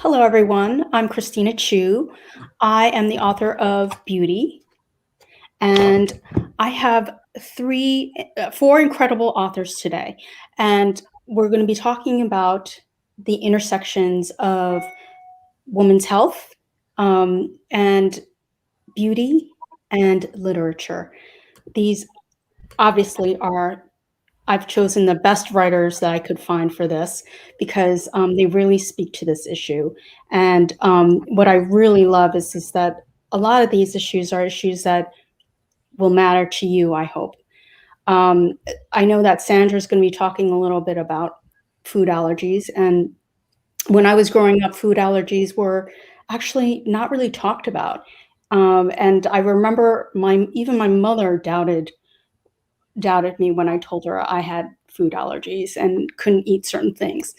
Hello, everyone. I'm Christina Chu. I am the author of Beauty, and I have four incredible authors today, and we're going to be talking about the intersections of women's health, and beauty and literature. These obviously are I've chosen the best writers that I could find for this because they really speak to this issue. And what I really love is that a lot of these issues are issues that will matter to you, I hope. Um, I know that Sandra's going to be talking a little bit about food allergies. And when I was growing up, food allergies were actually not really talked about. And I remember even my mother doubted me when I told her I had food allergies and couldn't eat certain things.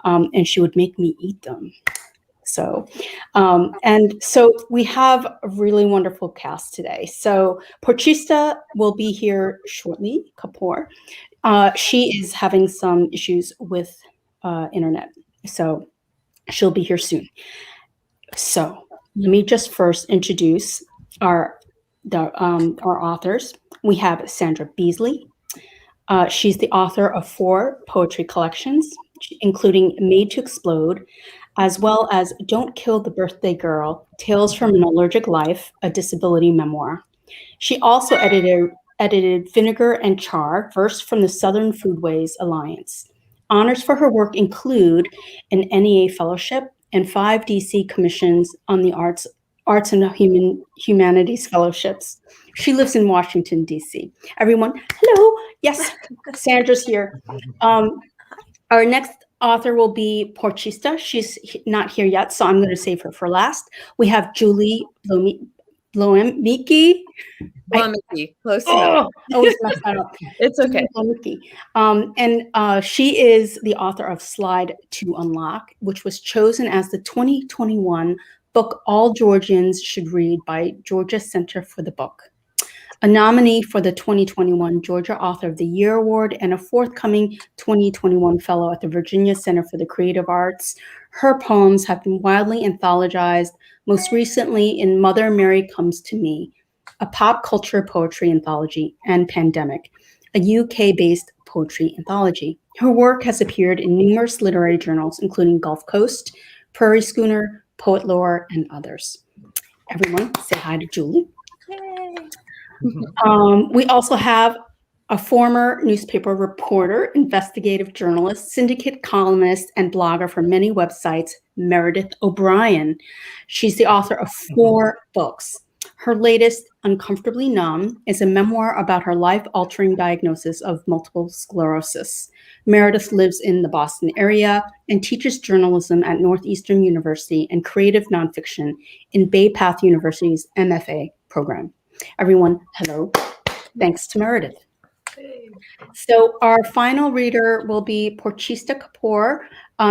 And she would make me eat them. So we have a really wonderful cast today. So Porochista will be here shortly, Khakpour. She is having some issues with internet. So she'll be here soon. So let me just first introduce our authors. We have Sandra Beasley. She's the author of 4 poetry collections, including Made to Explode, as well as Don't Kill the Birthday Girl, Tales from an Allergic Life, a disability memoir. She also edited Vinegar and Char, verse from the Southern Foodways Alliance. Honors for her work include an NEA fellowship and 5 DC commissions on the arts and humanities fellowships. She lives in Washington, D.C. Everyone, hello. Yes, Sandra's here. Our next author will be Porochista. She's not here yet, so I'm going to save her for last. We have Julie Bloemeke. Close enough. Always mess that up. It's okay. And she is the author of Slide to Unlock, which was chosen as the 2021 book All Georgians Should Read by Georgia Center for the Book, a nominee for the 2021 Georgia Author of the Year Award, and a forthcoming 2021 Fellow at the Virginia Center for the Creative Arts. Her poems have been widely anthologized, most recently in Mother Mary Comes to Me, a pop culture poetry anthology, and Pandemic, a UK-based poetry anthology. Her work has appeared in numerous literary journals, including Gulf Coast, Prairie Schooner, Poet Lore, and others. Everyone, say hi to Julie. Yay. We also have a former newspaper reporter, investigative journalist, syndicate columnist, and blogger for many websites, Meredith O'Brien. She's the author of 4 books. Her latest, Uncomfortably Numb, is a memoir about her life-altering diagnosis of multiple sclerosis. Meredith lives in the Boston area and teaches journalism at Northeastern University and creative nonfiction in Bay Path University's MFA program. Everyone, hello. Thanks to Meredith. So our final reader will be Porochista Khakpour.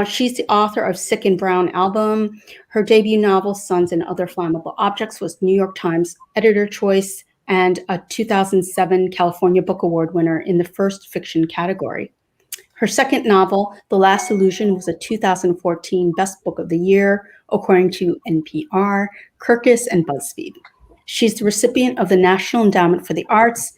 She's the author of Sick and Brown album. Her debut novel, Sons and Other Flammable Objects, was New York Times Editor Choice and a 2007 California Book Award winner in the first fiction category. Her second novel, The Last Illusion, was a 2014 Best Book of the Year, according to NPR, Kirkus, and BuzzFeed. She's the recipient of the National Endowment for the Arts,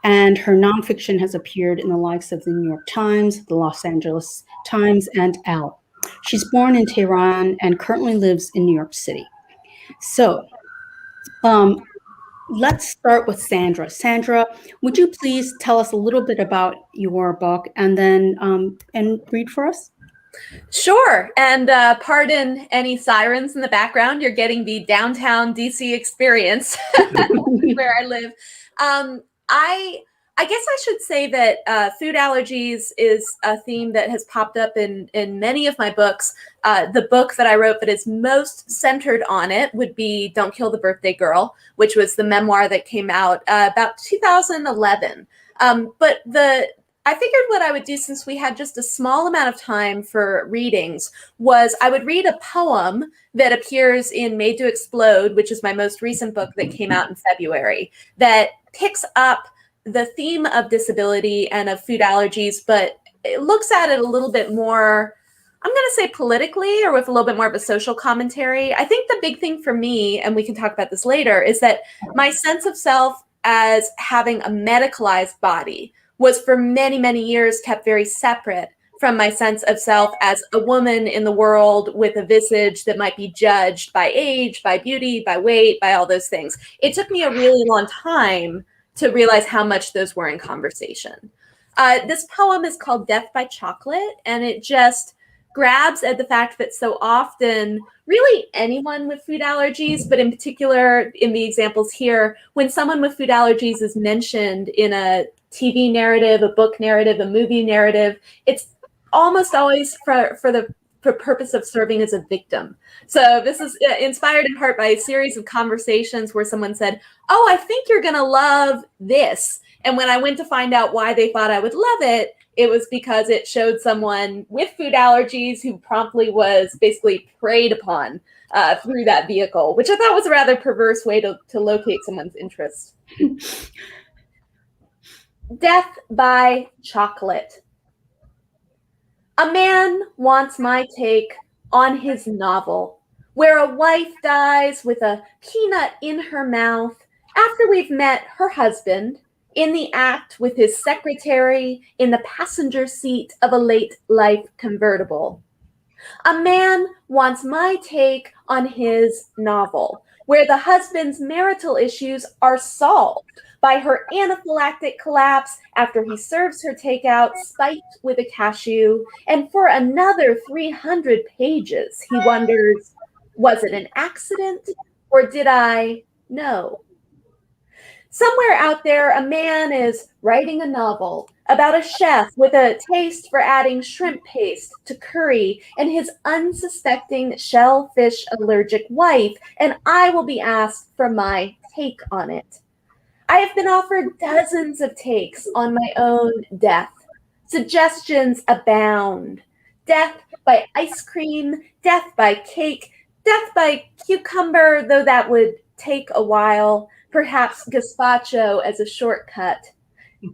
and her nonfiction has appeared in the likes of the New York Times, the Los Angeles Times, and Elle. She's born in Tehran and currently lives in New York City. So let's start with Sandra. Sandra, would you please tell us a little bit about your book and then and read for us? Sure. And pardon any sirens in the background. You're getting the downtown DC experience where I live. I guess I should say that food allergies is a theme that has popped up in many of my books. The book that I wrote that is most centered on it would be Don't Kill the Birthday Girl, which was the memoir that came out about 2011. But I figured what I would do, since we had just a small amount of time for readings, was I would read a poem that appears in Made to Explode, which is my most recent book that came out in February, that picks up the theme of disability and of food allergies, but it looks at it a little bit more, I'm going to say politically or with a little bit more of a social commentary. I think the big thing for me, and we can talk about this later, is that my sense of self as having a medicalized body was for many, many years kept very separate from my sense of self as a woman in the world with a visage that might be judged by age, by beauty, by weight, by all those things. It took me a really long time to realize how much those were in conversation. This poem is called Death by Chocolate, and it just grabs at the fact that so often, really anyone with food allergies, but in particular in the examples here, when someone with food allergies is mentioned in a TV narrative, a book narrative, a movie narrative, it's almost always for the purpose of serving as a victim. So this is inspired in part by a series of conversations where someone said, "Oh, I think you're going to love this." And when I went to find out why they thought I would love it, it was because it showed someone with food allergies who promptly was basically preyed upon through that vehicle, which I thought was a rather perverse way to locate someone's interest. Death by Chocolate. A man wants my take on his novel, where a wife dies with a peanut in her mouth after we've met her husband in the act with his secretary in the passenger seat of a late life convertible. A man wants my take on his novel, where the husband's marital issues are solved by her anaphylactic collapse after he serves her takeout spiked with a cashew, and for another 300 pages, he wonders, was it an accident or did I know? Somewhere out there, a man is writing a novel about a chef with a taste for adding shrimp paste to curry and his unsuspecting shellfish allergic wife, and I will be asked for my take on it. I have been offered dozens of takes on my own death. Suggestions abound. Death by ice cream, death by cake, death by cucumber, though that would take a while, perhaps gazpacho as a shortcut.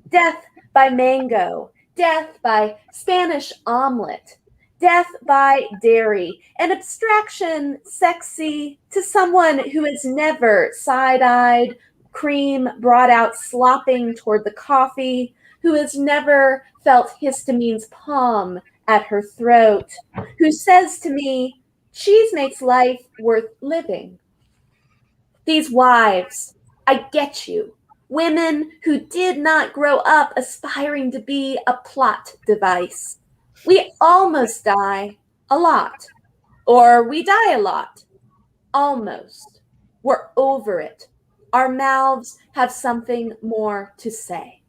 Death by mango, death by Spanish omelet, death by dairy, an abstraction sexy to someone who has never side-eyed, cream brought out slopping toward the coffee, who has never felt histamine's palm at her throat, who says to me, cheese makes life worth living. These wives, I get you, women who did not grow up aspiring to be a plot device. We almost die a lot, or we die a lot, almost. We're over it. Our mouths have something more to say.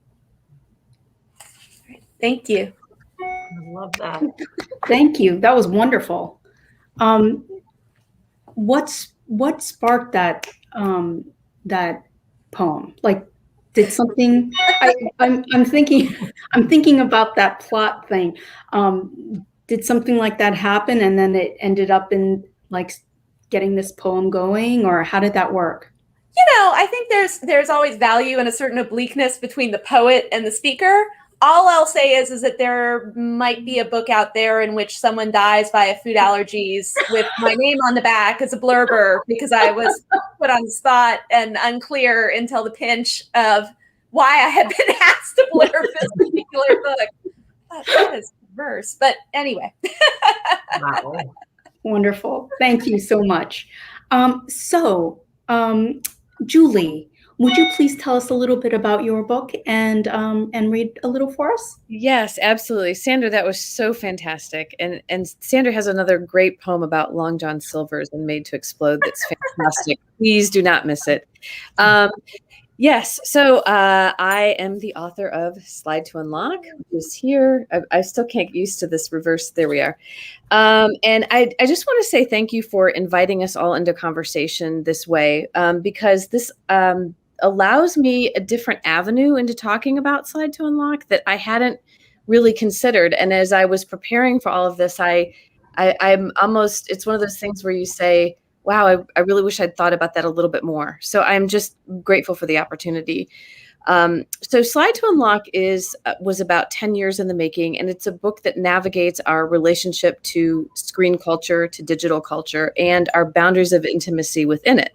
Thank you. I love that. Thank you. That was wonderful. What sparked that that poem? Like, did something? I'm thinking about that plot thing. Did something like that happen, and then it ended up in like getting this poem going, or how did that work? You know, I think there's always value in a certain obliqueness between the poet and the speaker. All I'll say is that there might be a book out there in which someone dies via food allergies with my name on the back as a blurber because I was put on the spot and unclear until the pinch of why I had been asked to blurb this particular book. That is perverse, but anyway. Wow. Wonderful. Thank you so much. Julie, would you please tell us a little bit about your book and read a little for us? Yes, absolutely. Sandra, that was so fantastic. And Sandra has another great poem about Long John Silver's and Made to Explode that's fantastic. Please do not miss it. Yes, so I am the author of Slide to Unlock, which is here. I still can't get used to this reverse. There we are. And I just want to say thank you for inviting us all into conversation this way, because this allows me a different avenue into talking about Slide to Unlock that I hadn't really considered. And as I was preparing for all of this, I'm almost, it's one of those things where you say, wow, I really wish I'd thought about that a little bit more. So I'm just grateful for the opportunity. So Slide to Unlock was about 10 years in the making, and it's a book that navigates our relationship to screen culture, to digital culture, and our boundaries of intimacy within it.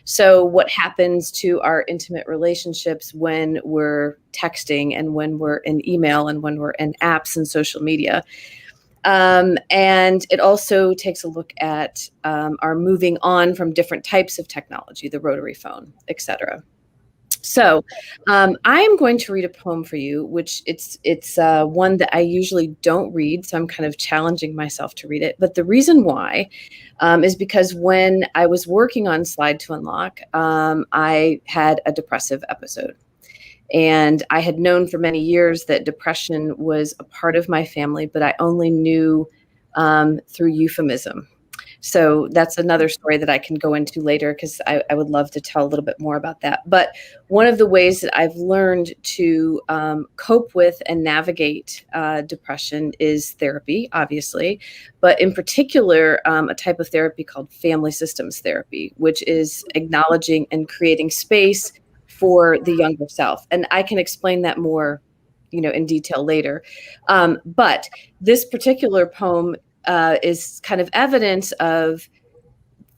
So what happens to our intimate relationships when we're texting and when we're in email and when we're in apps and social media. And it also takes a look at our moving on from different types of technology, the rotary phone, etc. So I am going to read a poem for you, which it's one that I usually don't read, so I'm kind of challenging myself to read it. But the reason why is because when I was working on Slide to Unlock, I had a depressive episode. And I had known for many years that depression was a part of my family, but I only knew through euphemism. So that's another story that I can go into later, because I would love to tell a little bit more about that. But one of the ways that I've learned to cope with and navigate depression is therapy, obviously, but in particular, a type of therapy called family systems therapy, which is acknowledging and creating space for the younger self. And I can explain that more, in detail later. But this particular poem is kind of evidence of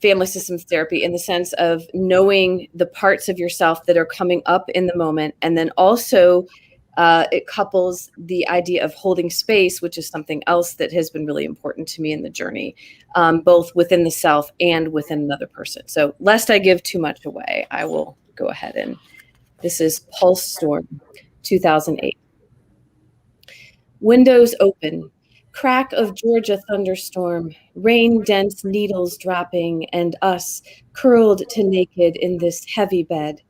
family systems therapy in the sense of knowing the parts of yourself that are coming up in the moment. And then also it couples the idea of holding space, which is something else that has been really important to me in the journey, both within the self and within another person. So lest I give too much away, I will go ahead and this is Pulse Storm, 2008. Windows open. Crack of Georgia thunderstorm, rain-dense needles dropping, and us curled to naked in this heavy bed.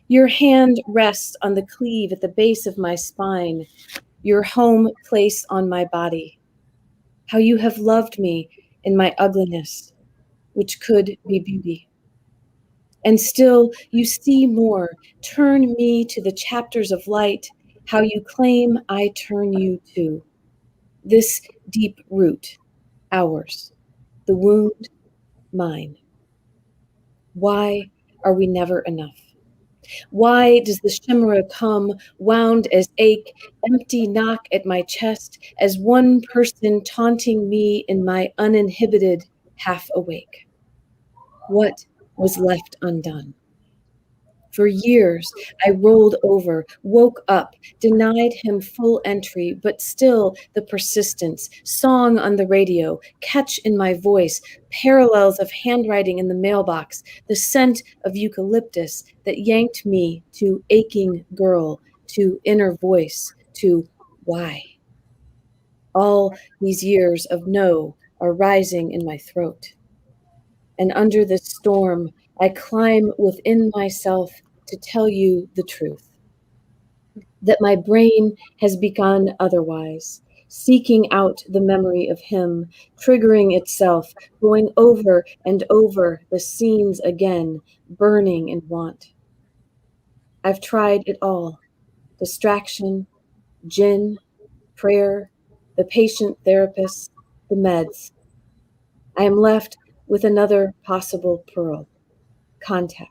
Your hand rests on the cleave at the base of my spine, your home place on my body. How you have loved me in my ugliness, which could be beauty. And still you see more, turn me to the chapters of light, how you claim I turn you to. This deep root, ours, the wound, mine. Why are we never enough? Why does the chimera come, wound as ache, empty knock at my chest, as one person taunting me in my uninhibited half awake? What was left undone? For years, I rolled over, woke up, denied him full entry, but still the persistence, song on the radio, catch in my voice, parallels of handwriting in the mailbox, the scent of eucalyptus that yanked me to aching girl, to inner voice, to why. All these years of no are rising in my throat. And under this storm, I climb within myself to tell you the truth. That my brain has begun otherwise, seeking out the memory of him, triggering itself, going over and over the scenes again, burning in want. I've tried it all. Distraction, gin, prayer, the patient therapist, the meds. I am left with another possible pearl, contact.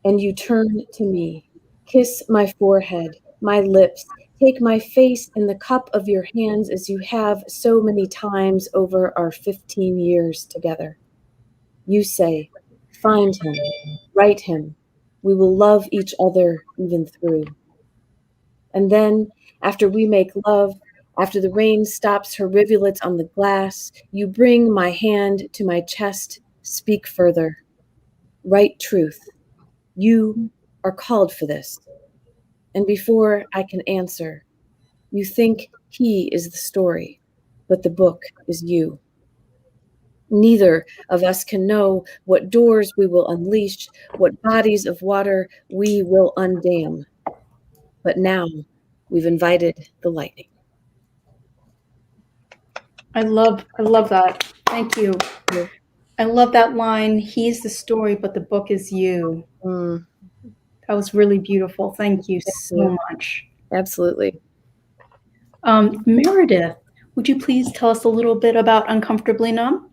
And you turn to me, kiss my forehead, my lips, take my face in the cup of your hands as you have so many times over our 15 years together. You say, find him, write him. We will love each other even through. And then, after we make love, after the rain stops her rivulets on the glass, you bring my hand to my chest, speak further. Write truth. You are called for this. And before I can answer, you think he is the story, but the book is you. Neither of us can know what doors we will unleash, what bodies of water we will undam. But now we've invited the lightning. I love that. Thank you. I love that line, he's the story, but the book is you. Mm. That was really beautiful. Thank you so much. Absolutely. Meredith, would you please tell us a little bit about Uncomfortably Numb?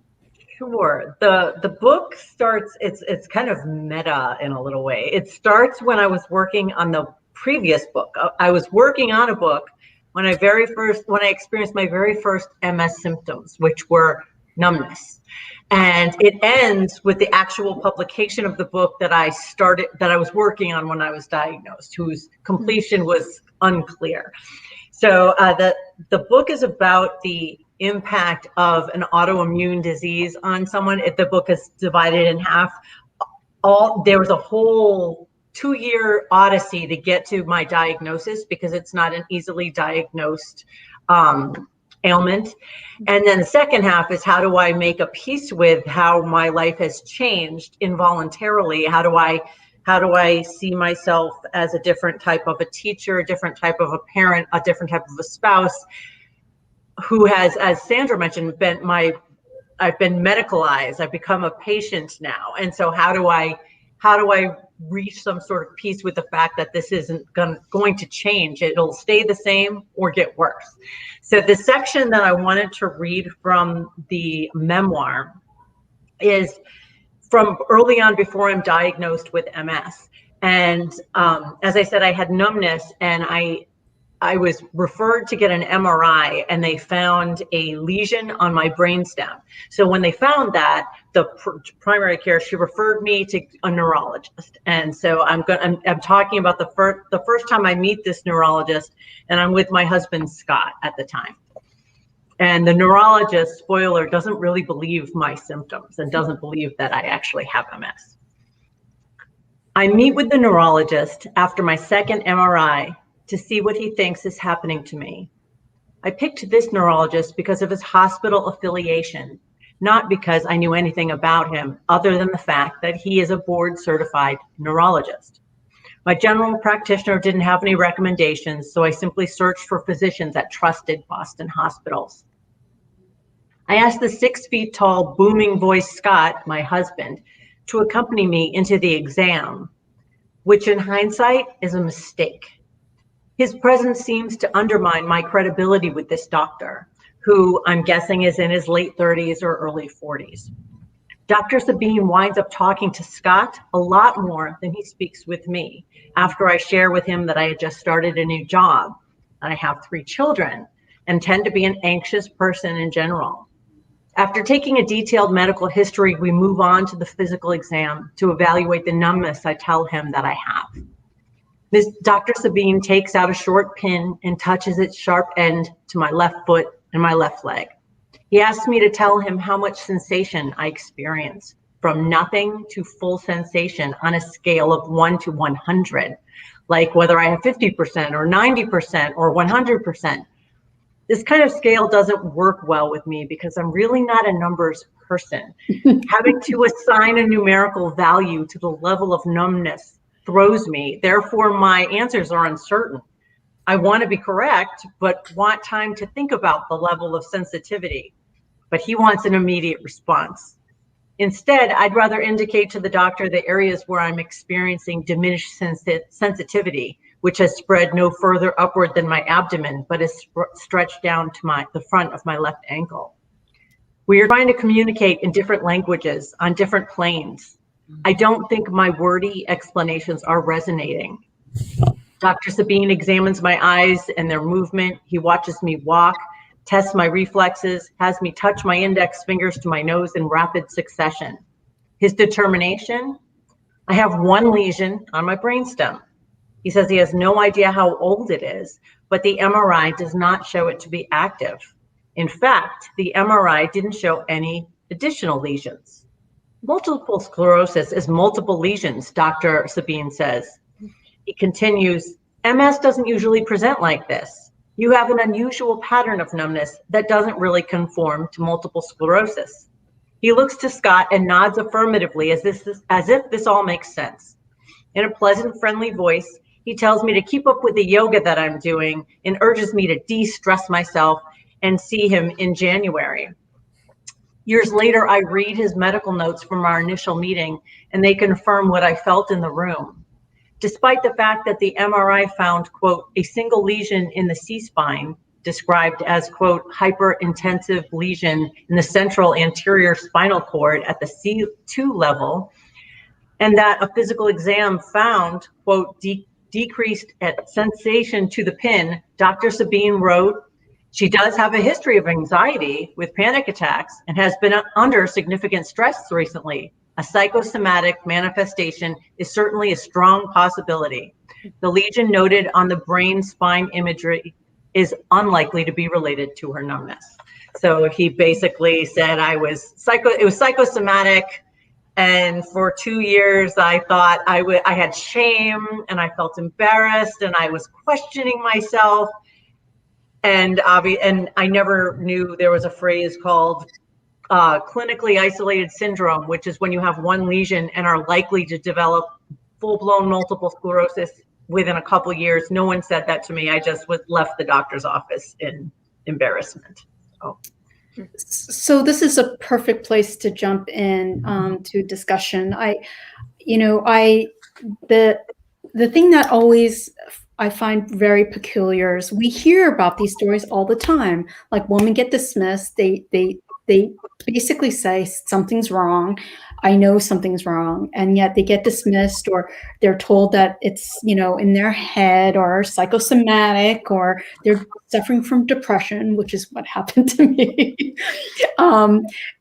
Sure. The book starts, it's kind of meta in a little way. It starts when I was working on the previous book. I was working on a book when I experienced my very first MS symptoms, which were numbness. And it ends with the actual publication of the book that I was working on when I was diagnosed, whose completion was unclear. So the book is about the impact of an autoimmune disease on someone. The book is divided in half. There was a whole 2-year odyssey to get to my diagnosis because it's not an easily diagnosed ailment. And then the second half is, how do I make a peace with how my life has changed involuntarily? How do I see myself as a different type of a teacher, a different type of a parent, a different type of a spouse who has, as Sandra mentioned, I've been medicalized. I've become a patient now. And so how do I reach some sort of peace with the fact that this isn't going to change? It'll stay the same or get worse. So the section that I wanted to read from the memoir is from early on, before I'm diagnosed with MS. And as I said, I had numbness, and I was referred to get an MRI, and they found a lesion on my brainstem. So when they found that, the primary care, she referred me to a neurologist. And so I'm talking about the first time I meet this neurologist, and I'm with my husband, Scott, at the time. And the neurologist, spoiler, doesn't really believe my symptoms and doesn't believe that I actually have MS. I meet with the neurologist after my second MRI to see what he thinks is happening to me. I picked this neurologist because of his hospital affiliation, not because I knew anything about him other than the fact that he is a board-certified neurologist. My general practitioner didn't have any recommendations, so I simply searched for physicians at trusted Boston hospitals. I asked the 6 feet tall, booming voice Scott, my husband, to accompany me into the exam, which in hindsight is a mistake. His presence seems to undermine my credibility with this doctor, who I'm guessing is in his late 30s or early 40s. Dr. Sabine winds up talking to Scott a lot more than he speaks with me after I share with him that I had just started a new job, and I have 3 children, and tend to be an anxious person in general. After taking a detailed medical history, we move on to the physical exam to evaluate the numbness I tell him that I have. Dr. Sabine takes out a short pin and touches its sharp end to my left foot and my left leg. He asks me to tell him how much sensation I experience, from nothing to full sensation on a scale of 1 to 100, like whether I have 50% or 90% or 100%. This kind of scale doesn't work well with me because I'm really not a numbers person. Having to assign a numerical value to the level of numbness throws me. Therefore, my answers are uncertain. I want to be correct, but want time to think about the level of sensitivity. But he wants an immediate response. Instead, I'd rather indicate to the doctor the areas where I'm experiencing diminished sensitivity, which has spread no further upward than my abdomen, but is stretched down to the front of my left ankle. We are trying to communicate in different languages on different planes. I don't think my wordy explanations are resonating. Dr. Sabine examines my eyes and their movement. He watches me walk, tests my reflexes, has me touch my index fingers to my nose in rapid succession. His determination? I have 1 lesion on my brainstem. He says he has no idea how old it is, but the MRI does not show it to be active. In fact, the MRI didn't show any additional lesions. Multiple sclerosis is multiple lesions, Dr. Sabine says. He continues, MS doesn't usually present like this. You have an unusual pattern of numbness that doesn't really conform to multiple sclerosis. He looks to Scott and nods affirmatively as if this all makes sense. In a pleasant, friendly voice, he tells me to keep up with the yoga that I'm doing and urges me to de-stress myself and see him in January. Years later, I read his medical notes from our initial meeting, and they confirm what I felt in the room. Despite the fact that the MRI found, quote, a single lesion in the C-spine, described as, quote, hyperintensive lesion in the central anterior spinal cord at the C2 level, and that a physical exam found, quote, decreased at sensation to the pin. Dr. Sabine wrote, she does have a history of anxiety with panic attacks and has been under significant stress recently. A psychosomatic manifestation is certainly a strong possibility. The lesion noted on the brain spine imagery is unlikely to be related to her numbness. So he basically said it was psychosomatic. And for 2 years, I thought I had shame and I felt embarrassed and I was questioning myself. And I never knew there was a phrase called clinically isolated syndrome, which is when you have one lesion and are likely to develop full-blown multiple sclerosis within a couple years. No one said that to me. I just left the doctor's office in embarrassment. So this is a perfect place to jump in to discussion. The thing that always I find very peculiar is we hear about these stories all the time. Like women get dismissed, they basically say something's wrong. I know something's wrong, and yet they get dismissed, or they're told that it's, in their head or psychosomatic, or they're suffering from depression, which is what happened to me.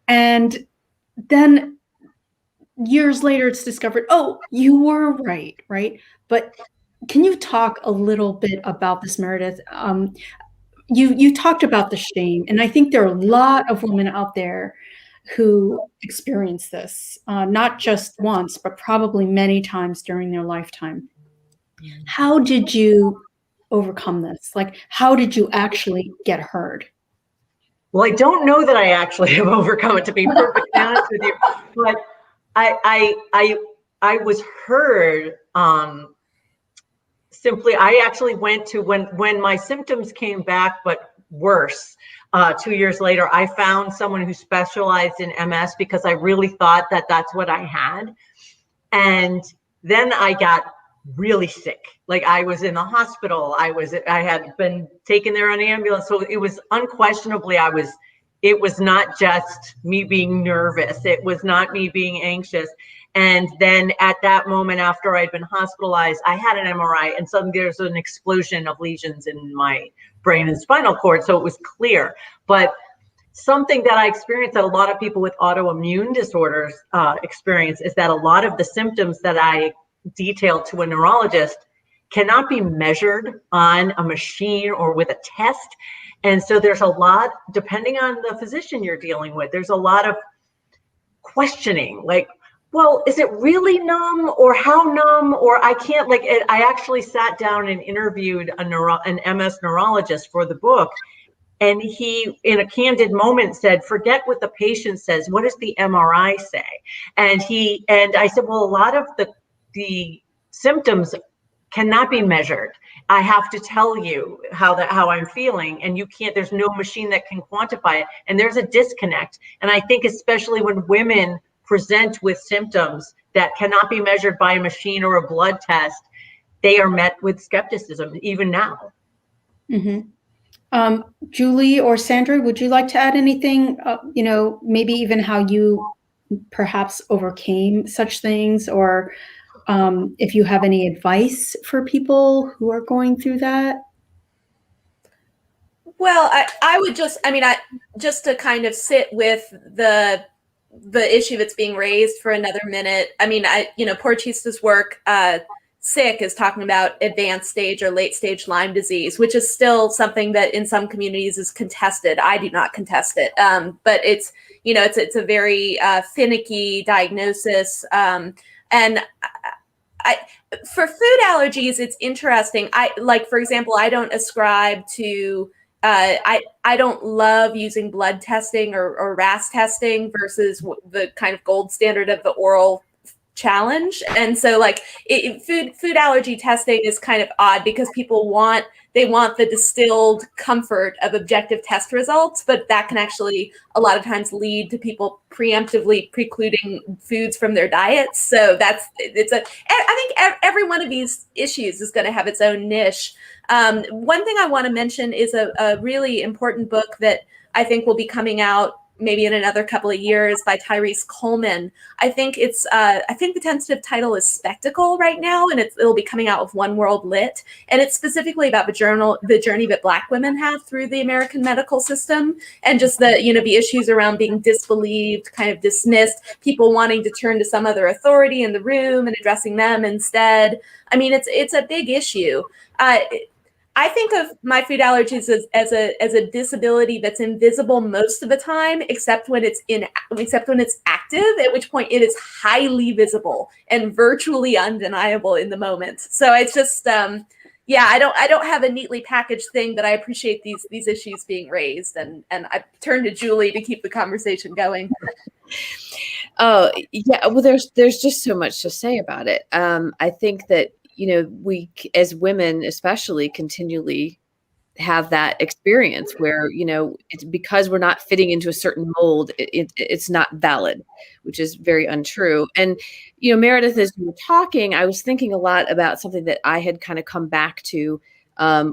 And then years later, it's discovered, oh, you were right? But can you talk a little bit about this, Meredith? You talked about the shame, and I think there are a lot of women out there who experience this, not just once, but probably many times during their lifetime. How did you overcome this? Like, how did you actually get heard? Well, I don't know that I actually have overcome it, to be perfectly honest with you, but I was heard. Simply, I actually went to when my symptoms came back, but worse. 2 years later, I found someone who specialized in MS because I really thought that that's what I had. And then I got really sick. Like I was in the hospital. I had been taken there on an ambulance. So it was unquestionably, it was not just me being nervous. It was not me being anxious. And then at that moment, after I'd been hospitalized, I had an MRI, and suddenly there's an explosion of lesions in my brain and spinal cord. So it was clear. But something that I experienced that a lot of people with autoimmune disorders experience is that a lot of the symptoms that I detailed to a neurologist cannot be measured on a machine or with a test. And so there's a lot, depending on the physician you're dealing with, there's a lot of questioning, like, well, is it really numb, or how numb, or I can't, like, I actually sat down and interviewed an MS neurologist for the book, and he, in a candid moment, said, forget what the patient says, what does the MRI say? And I said, well, a lot of the symptoms cannot be measured. I have to tell you how I'm feeling, and you can't, there's no machine that can quantify it, and there's a disconnect. And I think especially when women present with symptoms that cannot be measured by a machine or a blood test, they are met with skepticism even now. Mm-hmm. Julie or Sandra, would you like to add anything? Maybe even how you perhaps overcame such things, or if you have any advice for people who are going through that? Well, I would just to kind of sit with the issue that's being raised for another minute. Porochista's work, Sick, is talking about advanced stage or late stage Lyme disease, which is still something that in some communities is contested. I do not contest it, but it's a very finicky diagnosis. And for food allergies, it's interesting. For example, I don't ascribe to. I don't love using blood testing or RAS testing versus the kind of gold standard of the oral challenge. And so food allergy testing is kind of odd because people want the distilled comfort of objective test results, but that can actually a lot of times lead to people preemptively precluding foods from their diets. So I think every one of these issues is going to have its own niche. One thing I want to mention is a really important book that I think will be coming out maybe in another couple of years by Tyrese Coleman. I think the tentative title is Spectacle right now, and it'll be coming out with One World Lit. And it's specifically about the journey that Black women have through the American medical system, and just the issues around being disbelieved, kind of dismissed, people wanting to turn to some other authority in the room and addressing them instead. I mean, it's a big issue. I think of my food allergies as a disability that's invisible most of the time, except when it's active, at which point it is highly visible and virtually undeniable in the moment. So it's just I don't have a neatly packaged thing, but I appreciate these issues being raised, and I turn to Julie to keep the conversation going. Oh yeah, well there's just so much to say about it. I think that we as women especially continually have that experience where, it's because we're not fitting into a certain mold, it's not valid, which is very untrue. And, Meredith, as you were talking, I was thinking a lot about something that I had kind of come back to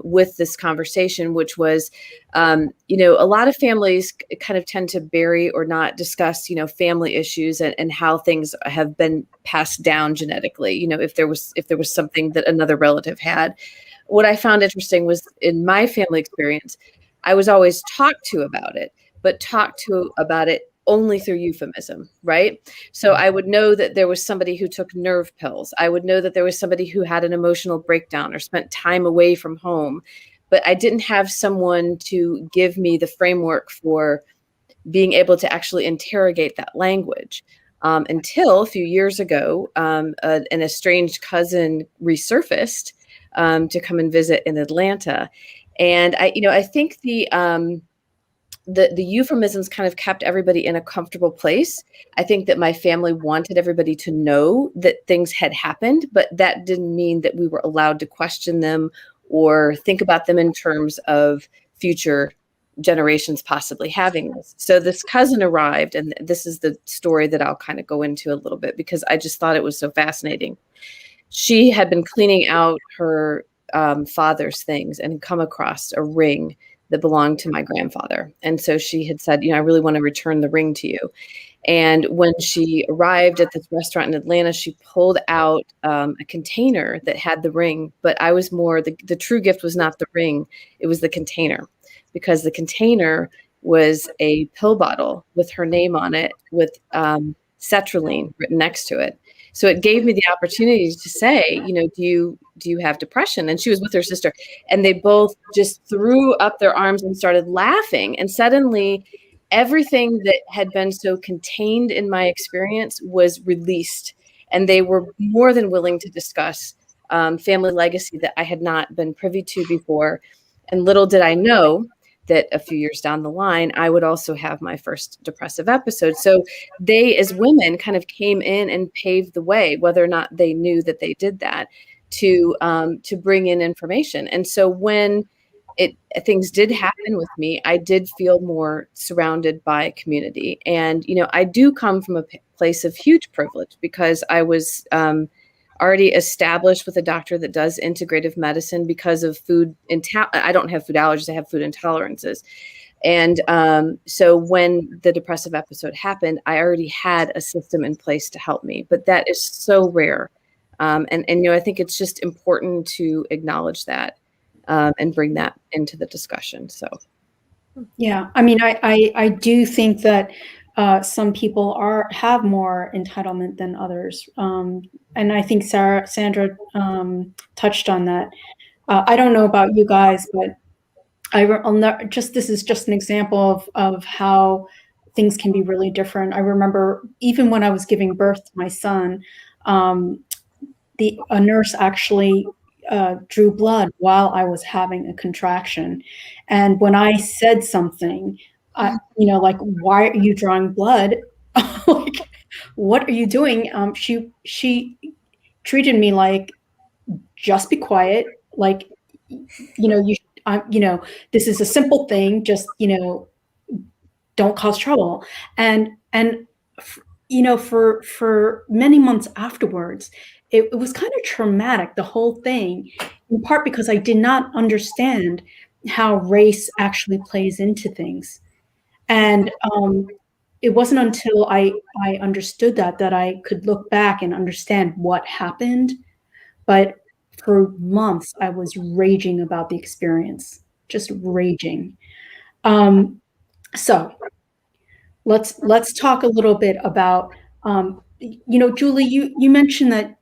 with this conversation, which was, a lot of families kind of tend to bury or not discuss, family issues and how things have been passed down genetically. If there was something that another relative had. What I found interesting was in my family experience, I was always talked to about it, but talked to about it only through euphemism, right? So I would know that there was somebody who took nerve pills. I would know that there was somebody who had an emotional breakdown or spent time away from home, but I didn't have someone to give me the framework for being able to actually interrogate that language. Until a few years ago, an estranged cousin resurfaced to come and visit in Atlanta. And I think the euphemisms kind of kept everybody in a comfortable place. I think that my family wanted everybody to know that things had happened, but that didn't mean that we were allowed to question them or think about them in terms of future generations possibly having this. So this cousin arrived, and this is the story that I'll kind of go into a little bit because I just thought it was so fascinating. She had been cleaning out her father's things and come across a ring that belonged to my grandfather. And so she had said, I really want to return the ring to you. And when she arrived at this restaurant in Atlanta, she pulled out a container that had the ring. But I was more, the true gift was not the ring, it was the container, because the container was a pill bottle with her name on it with sertraline written next to it. So it gave me the opportunity to say, do you have depression? And she was with her sister, and they both just threw up their arms and started laughing. And suddenly everything that had been so contained in my experience was released. And they were more than willing to discuss family legacy that I had not been privy to before. And little did I know that a few years down the line, I would also have my first depressive episode. So they, as women, kind of came in and paved the way, whether or not they knew that they did that, to bring in information. And so when things did happen with me, I did feel more surrounded by community. And, I do come from a place of huge privilege because I was already established with a doctor that does integrative medicine because of food. I don't have food allergies, I have food intolerances. And so when the depressive episode happened, I already had a system in place to help me, but that is so rare. And I think it's just important to acknowledge that and bring that into the discussion. So. Yeah, I mean, I do think that some people have more entitlement than others, and I think Sandra touched on that. I don't know about you guys, but this is just an example of how things can be really different. I remember even when I was giving birth to my son, a nurse actually drew blood while I was having a contraction. And when I said something, like, why are you drawing blood? Like, what are you doing? She treated me like, just be quiet. Like, this is a simple thing. Just, don't cause trouble. And for many months afterwards, it was kind of traumatic, the whole thing. in part because I did not understand how race actually plays into things. And it wasn't until I understood that I could look back and understand what happened. But for months, I was raging about the experience, just raging. So let's talk a little bit about, Julie, you mentioned that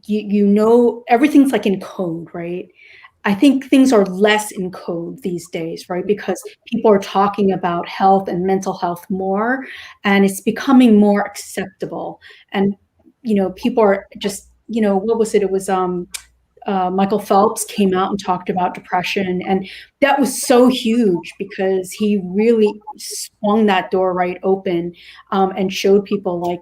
you know everything's like in code, right? I think things are less in code these days, right? Because people are talking about health and mental health more, and it's becoming more acceptable. And, people are just, what was it? It was Michael Phelps came out and talked about depression. And that was so huge because he really swung that door right open, and showed people like,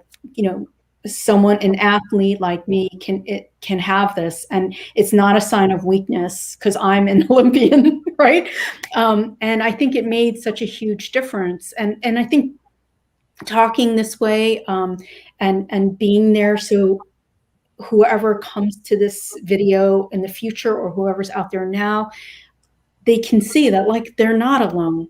an athlete like me can have this, and it's not a sign of weakness because I'm an Olympian, right? And I think it made such a huge difference. And I think talking this way, and being there, so whoever comes to this video in the future or whoever's out there now, they can see that like they're not alone,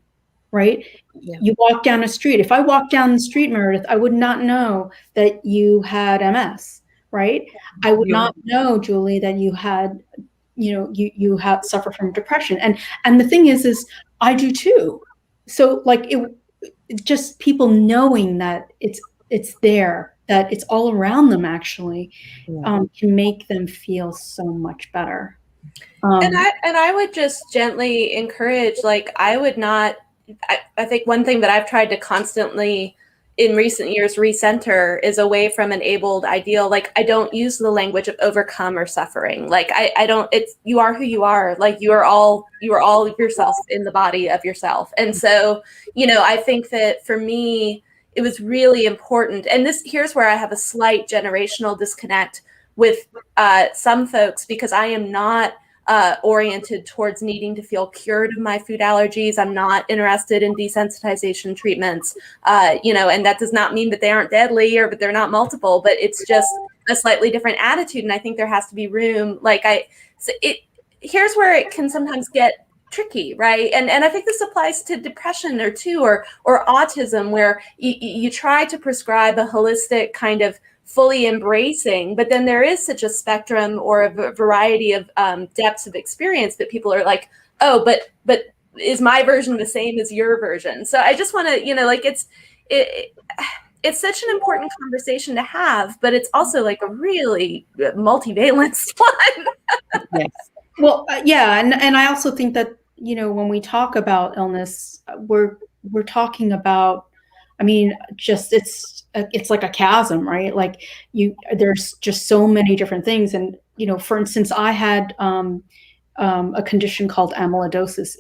right? Yeah. You walk down a street. If I walked down the street, Meredith, I would not know that you had MS, right? I would not know, Julie, that you had, you had suffer from depression. And the thing is I do too. So like it just people knowing that it's there, that it's all around them actually, can make them feel so much better. And I would just gently encourage, like, I think one thing that I've tried to constantly in recent years recenter is away from an abled ideal. Like, I don't use the language of overcome or suffering. Like, I don't, you are who you are. Like, you are all yourself in the body of yourself. And so, I think that for me, it was really important. And here's where I have a slight generational disconnect with some folks, because I am not oriented towards needing to feel cured of my food allergies. I'm not interested in desensitization treatments, and that does not mean that they aren't deadly or that they're not multiple, but it's just a slightly different attitude. And I think there has to be room. Here's where it can sometimes get tricky, right? And I think this applies to depression or autism, where you try to prescribe a holistic kind of fully embracing, but then there is such a spectrum or a variety of depths of experience that people are like, oh, but is my version the same as your version? So I just want to, it's such an important conversation to have, but it's also like a really multivalent one. Yes. Well, yeah, and I also think that when we talk about illness, we're talking about, I mean, just it's like a chasm, right? Like there's just so many different things. And, for instance, I had a condition called amyloidosis.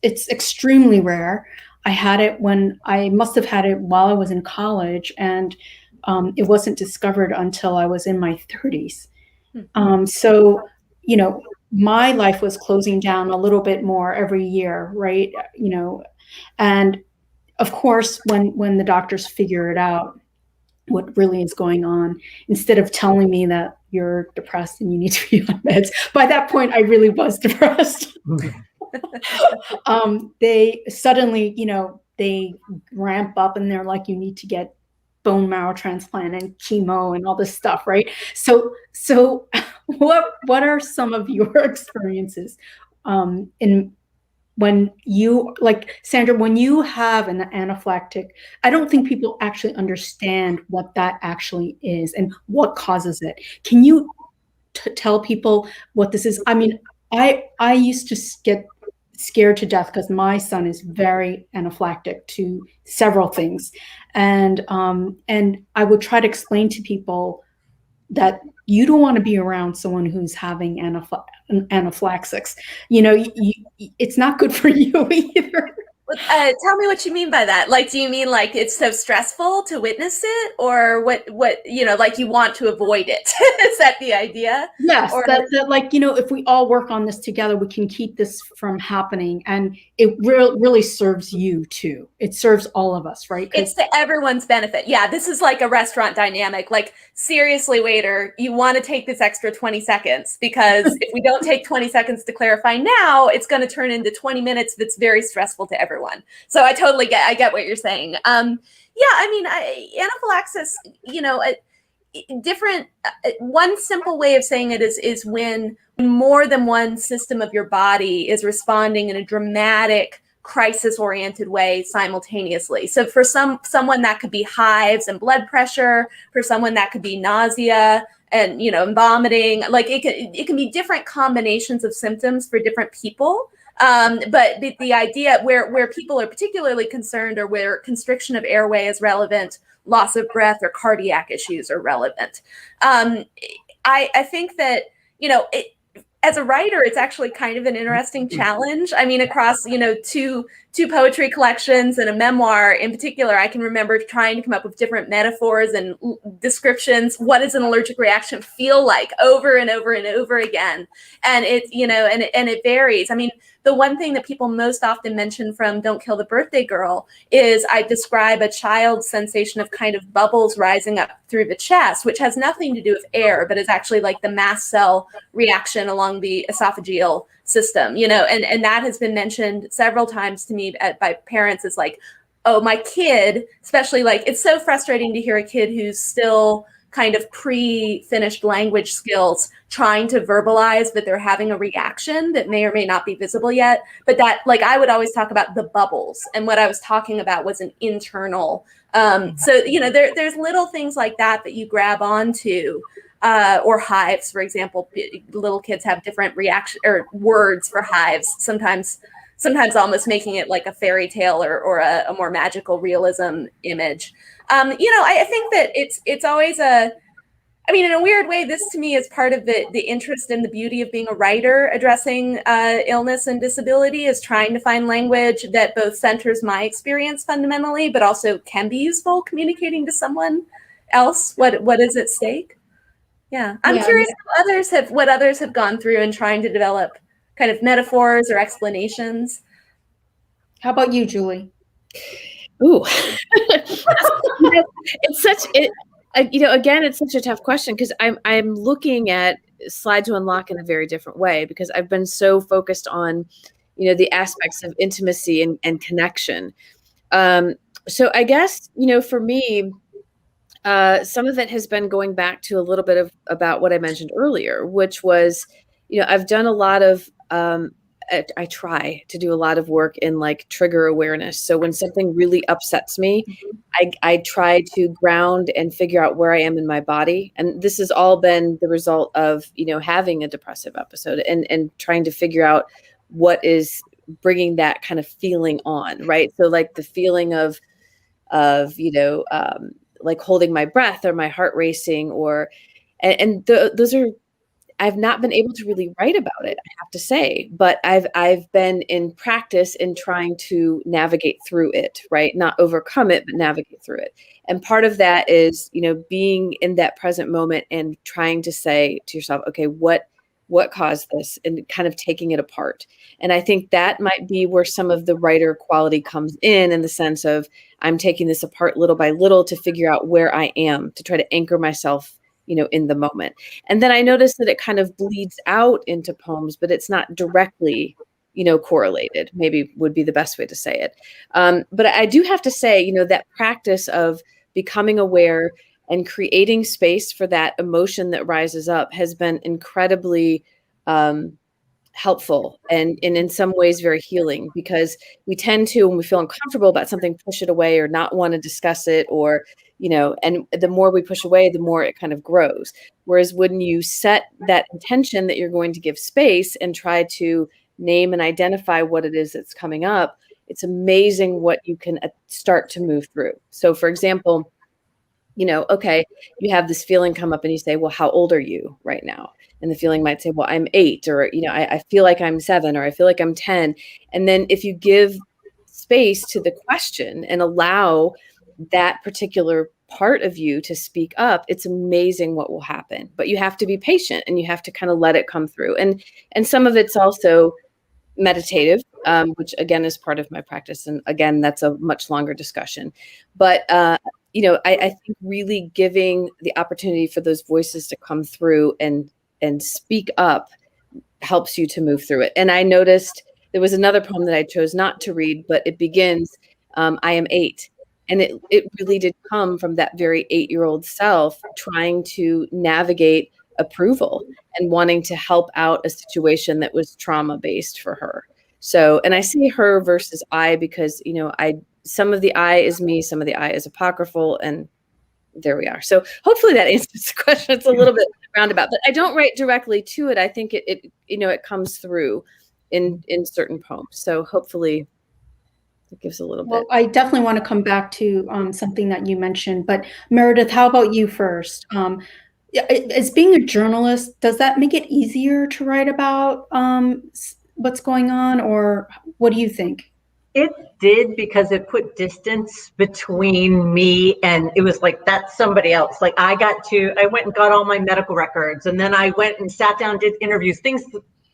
It's extremely rare. I had it I must have had it while I was in college, and it wasn't discovered until I was in my 30s. So, my life was closing down a little bit more every year, right? And of course, when the doctors figure it out, what really is going on, instead of telling me that you're depressed and you need to be on meds, by that point, I really was depressed. They suddenly, they ramp up and they're like, you need to get bone marrow transplant and chemo and all this stuff, right? So what are some of your experiences when you, like Sandra, when you have an anaphylactic? I don't think people actually understand what that actually is and what causes it. Can you tell people what this is? I mean, I used to get scared to death because my son is very anaphylactic to several things, and I would try to explain to people that you don't want to be around someone who's having anaphylaxis. It's not good for you either. Tell me what you mean by that. Like, do you mean like it's so stressful to witness it, or what, like you want to avoid it? Is that the idea? Yes, Or that like, if we all work on this together, we can keep this from happening. And it really serves you too. It serves all of us, right? it's to everyone's benefit. Yeah, this is like a restaurant dynamic. Like, seriously, waiter, you want to take this extra 20 seconds, because if we don't take 20 seconds to clarify now, it's going to turn into 20 minutes that's very stressful to everyone. So I get what you're saying. Yeah, I mean, anaphylaxis, different, one simple way of saying it is when more than one system of your body is responding in a dramatic crisis-oriented way simultaneously. So for someone that could be hives and blood pressure, for someone that could be nausea and and vomiting. Like it can be different combinations of symptoms for different people. But the idea where people are particularly concerned, or where constriction of airway is relevant, loss of breath or cardiac issues are relevant. I think that as a writer, it's actually kind of an interesting challenge. I mean, across, two poetry collections and a memoir in particular, I can remember trying to come up with different metaphors and descriptions. What does an allergic reaction feel like, over and over and over again? And it, and it varies. I mean, the one thing that people most often mention from Don't Kill the Birthday Girl is I describe a child's sensation of kind of bubbles rising up through the chest, which has nothing to do with air, but is actually like the mast cell reaction along the esophageal system, and that has been mentioned several times to me by parents. Is like, oh, my kid, especially, like, it's so frustrating to hear a kid who's still kind of pre-finished language skills trying to verbalize that they're having a reaction that may or may not be visible yet. But that, like, I would always talk about the bubbles, and what I was talking about was an internal. So, there's little things like that you grab onto. Or hives, for example. Little kids have different reaction or words for hives, sometimes almost making it like a fairy tale or a more magical realism image. I think that it's always in a weird way, this to me is part of the interest and the beauty of being a writer addressing illness and disability, is trying to find language that both centers my experience fundamentally, but also can be useful communicating to someone else what is at stake. Yeah, I'm curious what others have gone through in trying to develop kind of metaphors or explanations. How about you, Julie? Ooh, again, it's such a tough question, because I'm looking at Slide to Unlock in a very different way, because I've been so focused on, the aspects of intimacy and connection. So I guess, for me, some of it has been going back to a little bit about what I mentioned earlier, which was, I've done a lot of, I try to do a lot of work in like trigger awareness. So when something really upsets me, I try to ground and figure out where I am in my body. And this has all been the result of, having a depressive episode and trying to figure out what is bringing that kind of feeling on, right? So like the feeling of like holding my breath or my heart racing, those are, I've not been able to really write about it, I have to say, but I've been in practice in trying to navigate through it, right? Not overcome it, but navigate through it. And part of that is, being in that present moment and trying to say to yourself, okay, what caused this, and kind of taking it apart. And I think that might be where some of the writer quality comes in the sense of I'm taking this apart little by little to figure out where I am, to try to anchor myself, in the moment. And then I noticed that it kind of bleeds out into poems, but it's not directly, correlated, maybe would be the best way to say it. But I do have to say, that practice of becoming aware and creating space for that emotion that rises up has been incredibly helpful and in some ways very healing, because we tend to, when we feel uncomfortable about something, push it away or not want to discuss it, or, and the more we push away, the more it kind of grows. Whereas when you set that intention that you're going to give space and try to name and identify what it is that's coming up, it's amazing what you can start to move through. So for example, okay, you have this feeling come up and you say, well, how old are you right now? And the feeling might say, well, I'm 8, or, I feel like I'm 7, or I feel like I'm 10. And then if you give space to the question and allow that particular part of you to speak up, it's amazing what will happen. But you have to be patient and you have to kind of let it come through. And some of it's also meditative, which again is part of my practice. And again, that's a much longer discussion. But I think really giving the opportunity for those voices to come through and speak up helps you to move through it. And I noticed there was another poem that I chose not to read, but it begins, I am 8. And it really did come from that very 8-year-old self trying to navigate approval and wanting to help out a situation that was trauma-based for her. So, and I say her versus I because, some of the I is me, some of the I is apocryphal, and there we are. So hopefully that answers the question. It's a little bit roundabout, but I don't write directly to it. I think it comes through in certain poems. So hopefully it gives a little bit. Well, I definitely want to come back to something that you mentioned, but Meredith, how about you first? As being a journalist, does that make it easier to write about what's going on, or what do you think? It did, because it put distance between me and it was like, that's somebody else. Like I went and got all my medical records, and then I went and sat down, did interviews, things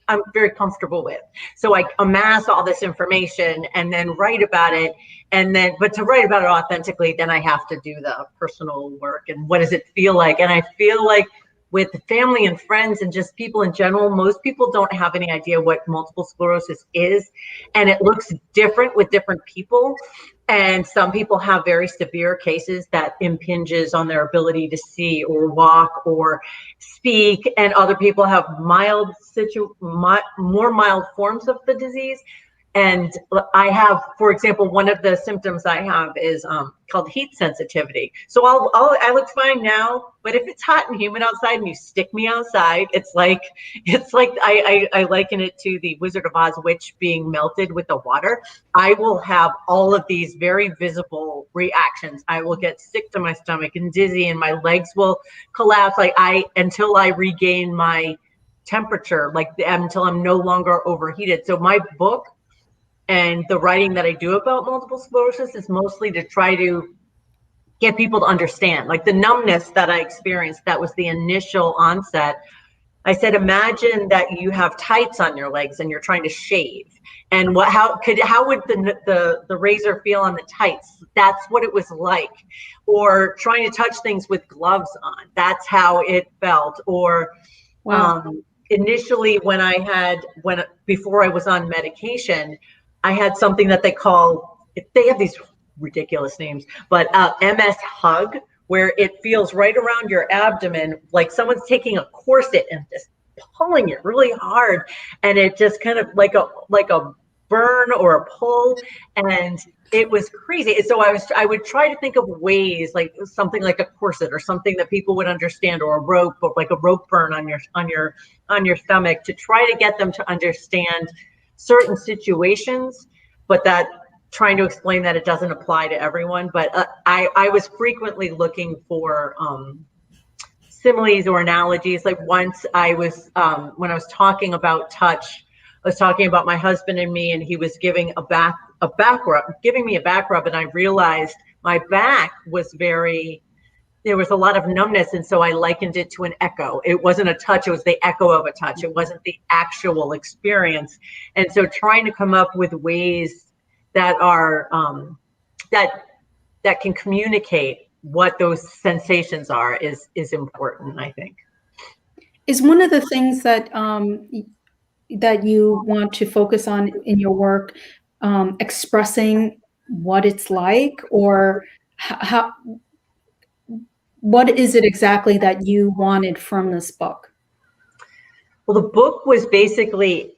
I'm very comfortable with. So I amass all this information and then write about it. But to write about it authentically, then I have to do the personal work and what does it feel like? And I feel like with family and friends and just people in general, most people don't have any idea what multiple sclerosis is. And it looks different with different people. And some people have very severe cases that impinges on their ability to see or walk or speak. And other people have more mild forms of the disease. And I have, for example, one of the symptoms I have is called heat sensitivity. So I look fine now, but if it's hot and humid outside and you stick me outside, it's like I liken it to the Wizard of Oz witch being melted with the water. I will have all of these very visible reactions. I will get sick to my stomach and dizzy, and my legs will collapse until I regain my temperature, until I'm no longer overheated. So my book and the writing that I do about multiple sclerosis is mostly to try to get people to understand, like the numbness that I experienced. That was the initial onset. I said, imagine that you have tights on your legs and you're trying to shave. And how would the razor feel on the tights? That's what it was like. Or trying to touch things with gloves on. That's how it felt. Or Wow. Initially, before I was on medication, I had something that they have these ridiculous names, but MS hug, where it feels right around your abdomen, like someone's taking a corset and just pulling it really hard. And it just kind of like a burn or a pull. And it was crazy. So I would try to think of ways, like something like a corset or something that people would understand, or a rope, or like a rope burn on your stomach, to try to get them to understand certain situations, but that trying to explain that it doesn't apply to everyone. But I was frequently looking for similes or analogies. Like once I was, when I was talking about touch, I was talking about my husband and me, and he was giving me a back rub, and I realized my back was there was a lot of numbness. And so I likened it to an echo. It wasn't a touch, it was the echo of a touch. It wasn't the actual experience. And so trying to come up with ways that are, that can communicate what those sensations are is important, I think. Is one of the things that that you want to focus on in your work expressing what it's like, or what is it exactly that you wanted from this book? Well, the book was basically,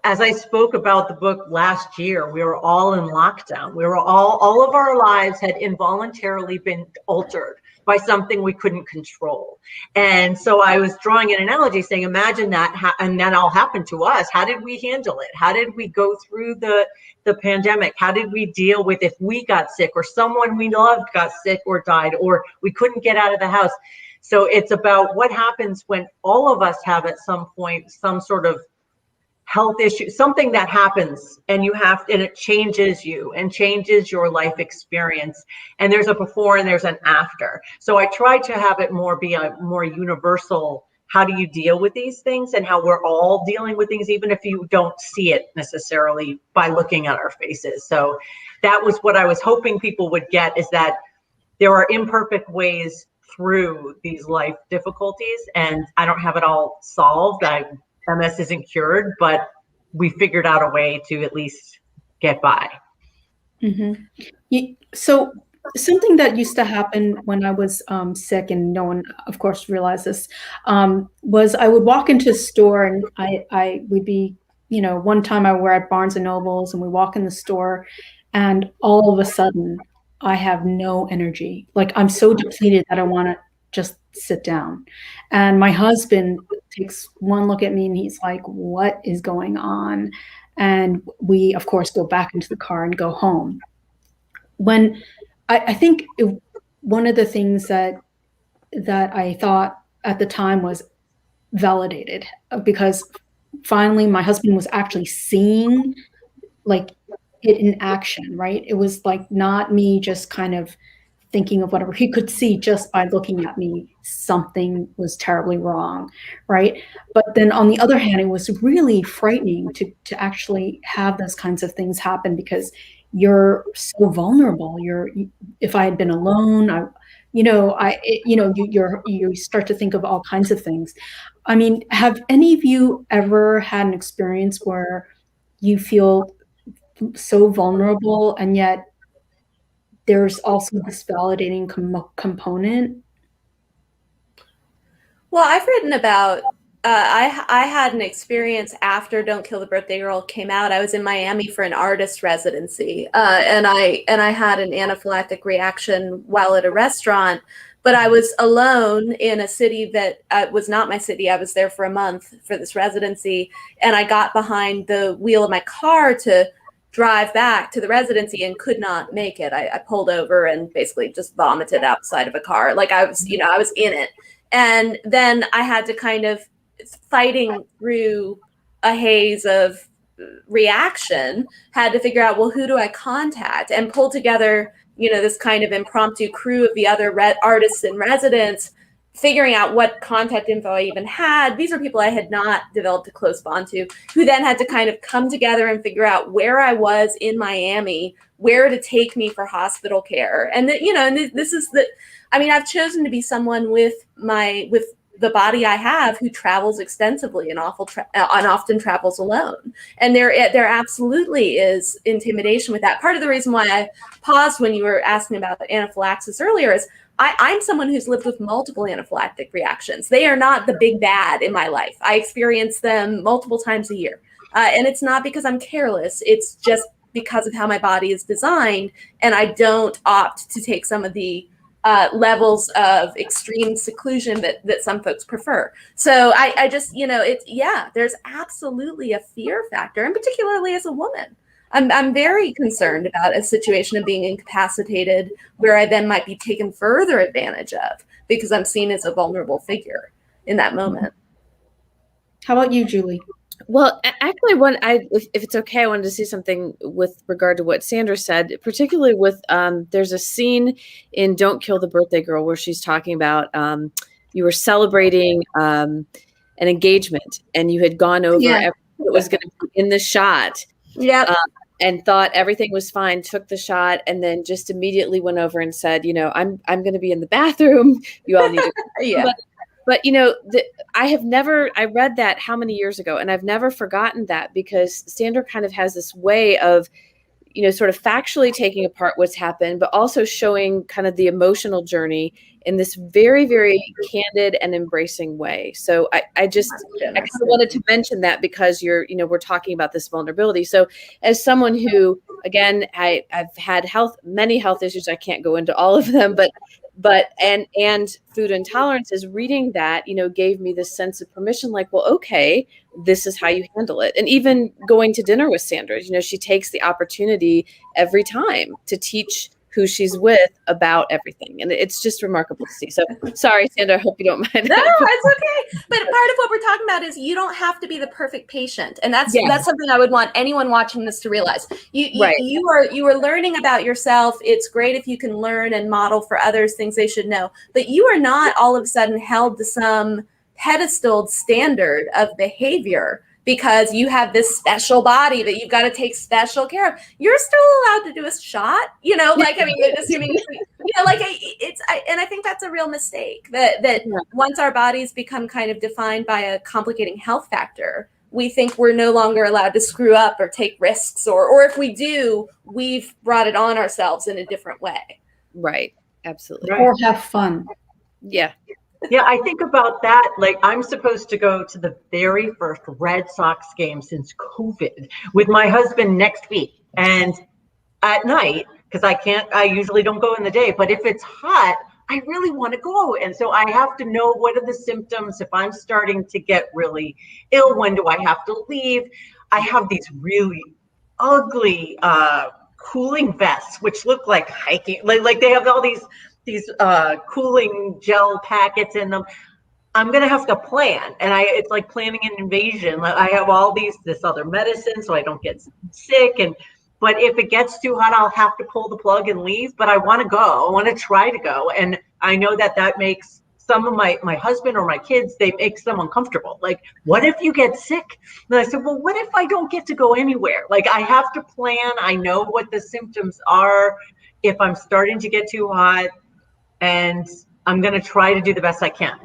as I spoke about the book last year, we were all in lockdown. We were all of our lives had involuntarily been altered by something we couldn't control. And so I was drawing an analogy saying, imagine that, and that all happened to us. How did we handle it? How did we go through the pandemic? How did we deal with if we got sick, or someone we loved got sick or died, or we couldn't get out of the house? So it's about what happens when all of us have at some point some sort of health issue, something that happens and and it changes you and changes your life experience. And there's a before and there's an after. So I try to have it be a more universal, how do you deal with these things and how we're all dealing with things, even if you don't see it necessarily by looking at our faces. So that was what I was hoping people would get, is that there are imperfect ways through these life difficulties, and I don't have it all solved. MS isn't cured, but we figured out a way to at least get by. So something that used to happen when I was sick, and no one, of course, realized this, was I would walk into a store, and I would be, one time I were at Barnes and Nobles, and we walk in the store, and all of a sudden I have no energy. Like, I'm so depleted that I want to just sit down. And my husband takes one look at me and he's like, what is going on? And we, of course, go back into the car and go home. When I think one of the things that I thought at the time was validated, because finally my husband was actually seeing like it in action, right? It was like not me just kind of thinking of whatever. He could see just by looking at me something was terribly wrong, right? But then on the other hand, it was really frightening to actually have those kinds of things happen, because you're so vulnerable. If I had been alone, you start to think of all kinds of things. I mean, have any of you ever had an experience where you feel so vulnerable and yet there's also this validating component? Well, I've written about, I had an experience after Don't Kill the Birthday Girl came out. I was in Miami for an artist residency, and I had an anaphylactic reaction while at a restaurant, but I was alone in a city that was not my city. I was there for a month for this residency, and I got behind the wheel of my car to drive back to the residency and could not make it. I pulled over and basically just vomited outside of a car. Like I was in it. And then I had to kind of, fighting through a haze of reaction, had to figure out, well, who do I contact, and pull together, this kind of impromptu crew of the other artists in residence, figuring out what contact info I even had. These are people I had not developed a close bond to, who then had to kind of come together and figure out where I was in Miami, where to take me for hospital care. And this is I've chosen to be someone with the body I have who travels extensively and often travels alone. And there absolutely is intimidation with that. Part of the reason why I paused when you were asking about anaphylaxis earlier is I'm someone who's lived with multiple anaphylactic reactions. They are not the big bad in my life. I experience them multiple times a year. And it's not because I'm careless. It's just because of how my body is designed. And I don't opt to take some of the levels of extreme seclusion that some folks prefer. So I just, there's absolutely a fear factor, and particularly as a woman. I'm very concerned about a situation of being incapacitated where I then might be taken further advantage of because I'm seen as a vulnerable figure in that moment. How about you, Julie? Well, actually, if it's okay, I wanted to say something with regard to what Sandra said, particularly with there's a scene in Don't Kill the Birthday Girl where she's talking about you were celebrating an engagement and you had gone over everything that was going to be in the shot. Yeah. And thought everything was fine, took the shot, and then just immediately went over and said, I'm going to be in the bathroom. You all need to. Yeah. But I read that how many years ago, and I've never forgotten that, because Sandra kind of has this way of, sort of factually taking apart what's happened, but also showing kind of the emotional journey in this very, very candid and embracing way. So I kind of wanted to mention that because we're talking about this vulnerability. So as someone who, again, I've had many health issues, I can't go into all of them, but and food intolerances, reading that, gave me this sense of permission, like, well, okay, this is how you handle it. And even going to dinner with Sandra, she takes the opportunity every time to teach who she's with about everything. And it's just remarkable to see. So sorry, Sandra, I hope you don't mind. No, it's okay. But part of what we're talking about is you don't have to be the perfect patient. And that's something I would want anyone watching this to realize. You are learning about yourself. It's great if you can learn and model for others things they should know. But you are not all of a sudden held to some pedestaled standard of behavior because you have this special body that you've got to take special care of. You're still allowed to do a shot, assuming, and I think that's a real mistake that once our bodies become kind of defined by a complicating health factor, we think we're no longer allowed to screw up or take risks, or if we do, we've brought it on ourselves in a different way. Right. Absolutely. Or have fun. Yeah. Yeah, I think about that. Like, I'm supposed to go to the very first Red Sox game since COVID with my husband next week. And at night, because I usually don't go in the day, but if it's hot, I really want to go. And so I have to know what are the symptoms. If I'm starting to get really ill, when do I have to leave? I have these really ugly cooling vests, which look like hiking. Like they have all these cooling gel packets in them. I'm gonna have to plan, and it's like planning an invasion. I have all this other medicine so I don't get sick. But if it gets too hot, I'll have to pull the plug and leave. But I want to go. I want to try to go, and I know that makes some of my husband or my kids, they make them uncomfortable. Like, what if you get sick? And I said, well, what if I don't get to go anywhere? Like, I have to plan. I know what the symptoms are if I'm starting to get too hot. And I'm going to try to do the best I can.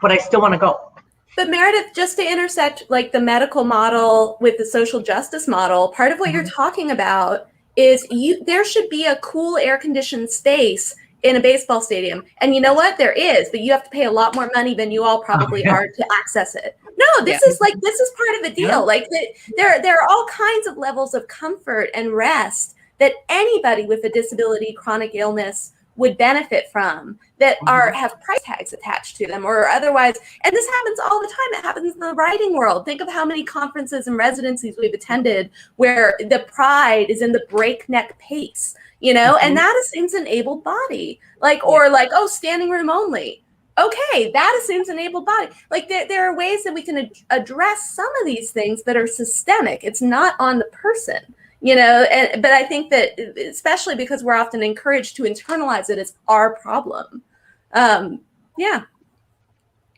But I still want to go. But Meredith, just to intersect like the medical model with the social justice model, part of what you're talking about is there should be a cool air conditioned space in a baseball stadium. And you know what? There is, but you have to pay a lot more money than you all probably are to access it. No, this is part of the deal. Yeah. Like there are all kinds of levels of comfort and rest that anybody with a disability, chronic illness would benefit from that have price tags attached to them or otherwise. And this happens all the time. It happens in the writing world. Think of how many conferences and residencies we've attended where the pride is in the breakneck pace, and that assumes an able body, standing room only. Okay, that assumes an able body. Like there are ways that we can address some of these things that are systemic. It's not on the person. But I think that especially because we're often encouraged to internalize it as our problem.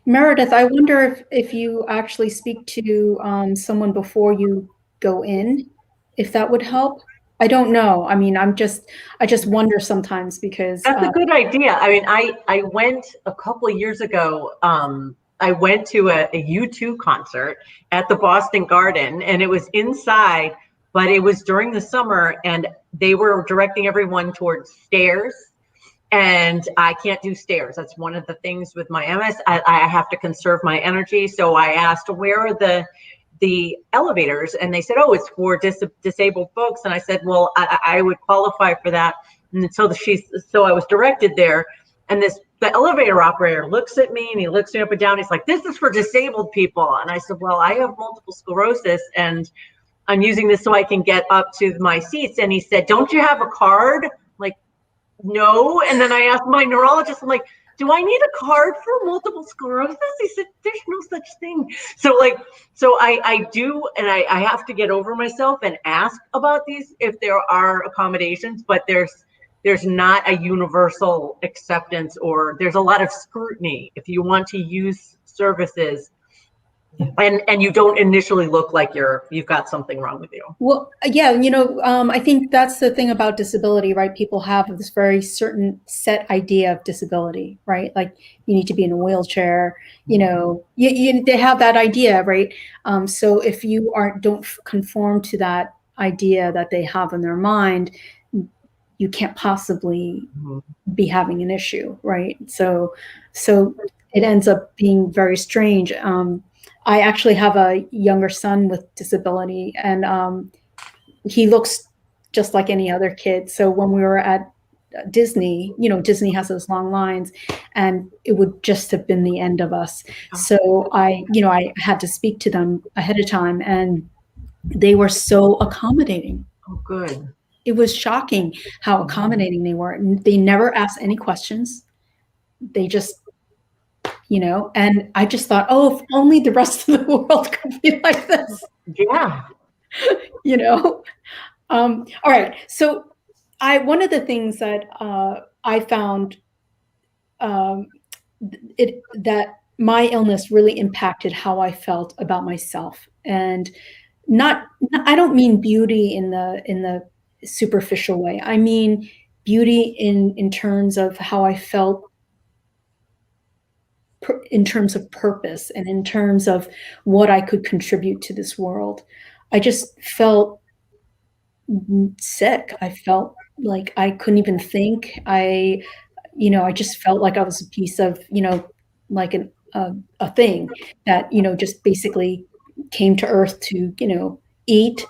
Meredith, I wonder if you actually speak to someone before you go in, if that would help. I don't know. I mean, I just wonder sometimes because that's a good idea. I mean, I went a couple of years ago. I went to a U2 concert at the Boston Garden, and it was inside. But it was during the summer, and they were directing everyone towards stairs, and I can't do stairs. That's one of the things with my MS. I have to conserve my energy. So I asked, where are the elevators? And they said, oh, it's for disabled folks. And I said, well, I would qualify for that. And so I was directed there. And the elevator operator looks at me, and he looks me up and down. He's like, this is for disabled people. And I said, well, I have multiple sclerosis, and I'm using this so I can get up to my seats. And he said, don't you have a card? I'm like, no. And then I asked my neurologist, I'm like, do I need a card for multiple sclerosis? He said, there's no such thing. So I do, and I have to get over myself and ask about these if there are accommodations, but there's not a universal acceptance, or there's a lot of scrutiny if you want to use services. And you don't initially look like you've got something wrong with you. Well, yeah, I think that's the thing about disability, right? People have this very certain set idea of disability, right? Like you need to be in a wheelchair, they have that idea, right? So if you don't conform to that idea that they have in their mind, you can't possibly be having an issue, right? So it ends up being very strange. I actually have a younger son with disability, and he looks just like any other kid. So when we were at Disney, Disney has those long lines, and it would just have been the end of us. So I had to speak to them ahead of time, and they were so accommodating. Oh, good. it was shocking how accommodating they were. They never asked any questions. They just, and I just thought, oh, if only the rest of the world could be like this. Yeah. All right. So one of the things that I found that my illness really impacted how I felt about myself, and I don't mean beauty in the superficial way. I mean beauty in terms of how I felt, in terms of purpose and in terms of what I could contribute to this world. I just felt sick. I felt like I couldn't even think. I just felt like I was a piece of, like a thing that, just basically came to earth to, eat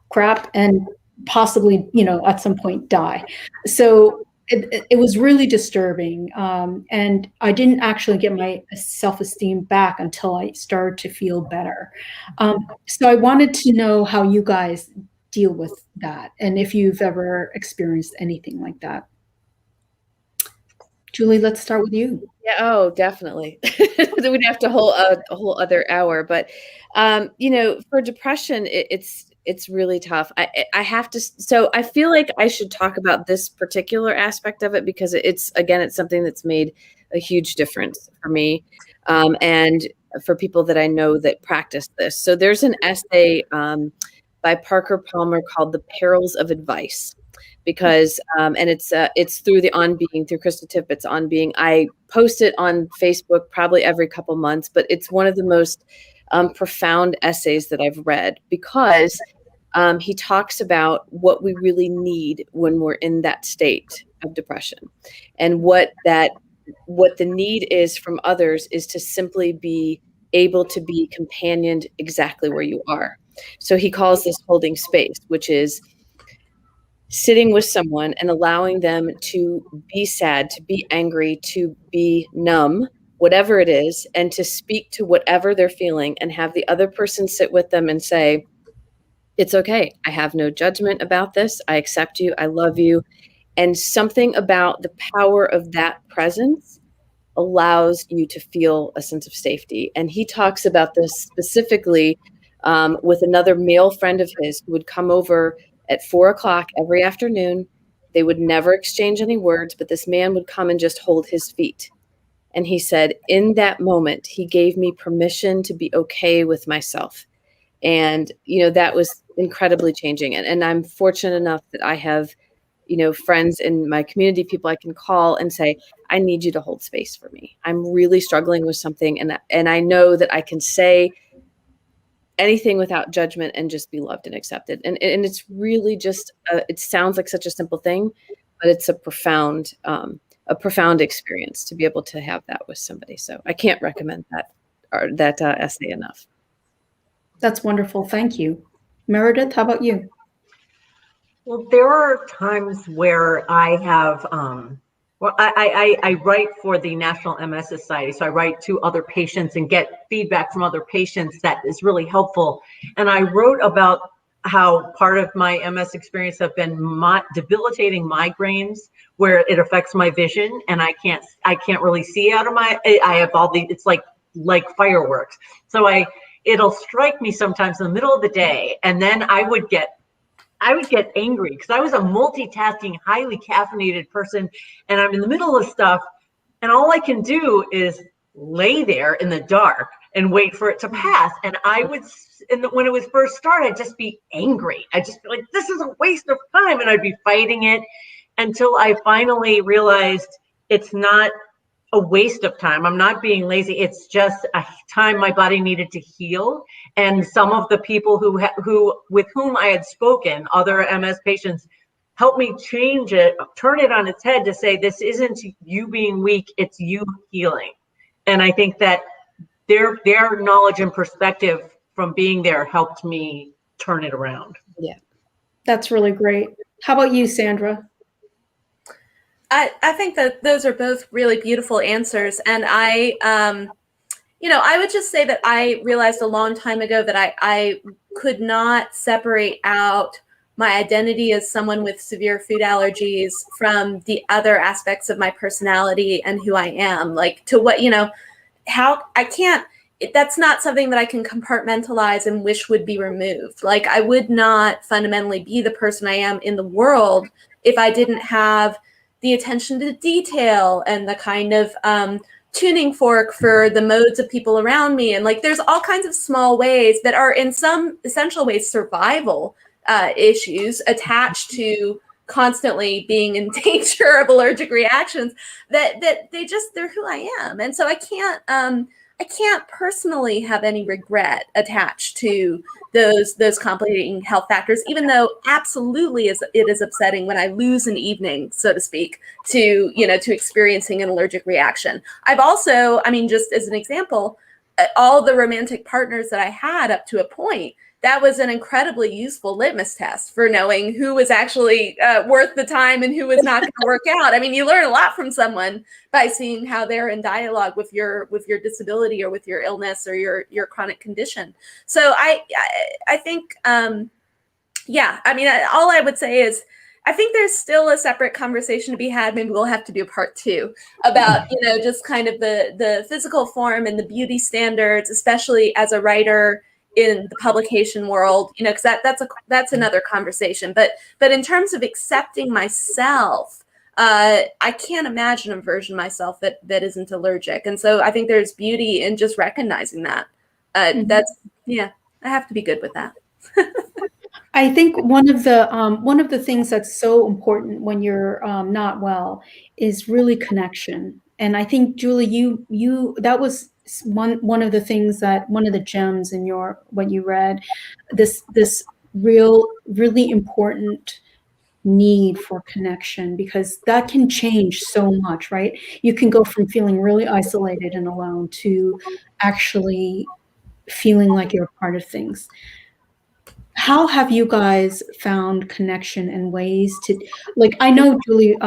crap and possibly, at some point die. So it was really disturbing. And I didn't actually get my self-esteem back until I started to feel better. So I wanted to know how you guys deal with that, and if you've ever experienced anything like that. Julie, let's start with you. Yeah, oh, definitely. We'd have to hold a whole other hour, but for depression, it's really tough. I have to. So I feel like I should talk about this particular aspect of it because it's something that's made a huge difference for me, and for people that I know that practice this. So there's an essay by Parker Palmer called "The Perils of Advice." Because and it's through the On Being, through Krista Tippett's On Being. I post it on Facebook probably every couple months, but it's one of the most profound essays that I've read, because he talks about what we really need when we're in that state of depression, and what the need is from others is to simply be able to be companioned exactly where you are. So he calls this holding space, which is sitting with someone and allowing them to be sad, to be angry, to be numb, whatever it is, and to speak to whatever they're feeling, and have the other person sit with them and say, it's okay. I have no judgment about this. I accept you. I love you. And something about the power of that presence allows you to feel a sense of safety. And he talks about this specifically with another male friend of his who would come over at 4:00 every afternoon. They would never exchange any words, but this man would come and just hold his feet. And he said, in that moment, he gave me permission to be okay with myself. And, that was incredibly changing. And I'm fortunate enough that I have, friends in my community, people I can call and say, I need you to hold space for me. I'm really struggling with something. And I know that I can say anything without judgment and just be loved and accepted. And it's really just, it sounds like such a simple thing, but it's a profound experience to be able to have that with somebody. So I can't recommend that essay enough. That's wonderful. Thank you. Meredith, how about you? Well, there are times where I have, I write for the National MS Society. So I write to other patients and get feedback from other patients that is really helpful. And I wrote about how part of my MS experience have been debilitating migraines, where it affects my vision and I can't really see out of I have it's like fireworks. So it'll strike me sometimes in the middle of the day, and then I would get angry because I was a multitasking, highly caffeinated person, and I'm in the middle of stuff, and all I can do is lay there in the dark and wait for it to pass. And when it was first started, I'd just be angry. I'd just be like, this is a waste of time. And I'd be fighting it until I finally realized it's not a waste of time. I'm not being lazy. It's just a time my body needed to heal. And some of the people with whom I had spoken, other MS patients, helped me change it, turn it on its head to say, this isn't you being weak, it's you healing. And I think that their knowledge and perspective from being there helped me turn it around. Yeah. That's really great. How about you, Sandra? I think that those are both really beautiful answers. And I would just say that I realized a long time ago that I could not separate out my identity as someone with severe food allergies from the other aspects of my personality and who I am, like to what, how I can't, that's not something that I can compartmentalize and wish would be removed. Like I would not fundamentally be the person I am in the world if I didn't have the attention to detail and the kind of tuning fork for the modes of people around me. And like, there's all kinds of small ways that are in some essential ways survival issues attached to constantly being in danger of allergic reactions that they're who I am. And so I can't personally have any regret attached to those complicating health factors, even though absolutely it is upsetting when I lose an evening, so to speak, to experiencing an allergic reaction. I've also, just as an example, all the romantic partners that I had up to a point, that was an incredibly useful litmus test for knowing who was actually worth the time and who was not going to work out. You learn a lot from someone by seeing how they're in dialogue with your disability or with your illness or your chronic condition. So I think, all I would say is, I think there's still a separate conversation to be had. Maybe we'll have to do part 2 about, just kind of the physical form and the beauty standards, especially as a writer in the publication world, because that's another conversation. But in terms of accepting myself, I can't imagine a version of myself that isn't allergic. And so I think there's beauty in just recognizing that. I have to be good with that. I think one of the things that's so important when you're not well is really connection. And I think, Julie, you that was one of the things one of the gems in what you read, this really important need for connection, because that can change so much, right? You can go from feeling really isolated and alone to actually feeling like you're a part of things. How have you guys found connection and ways to, like, I know, Julie,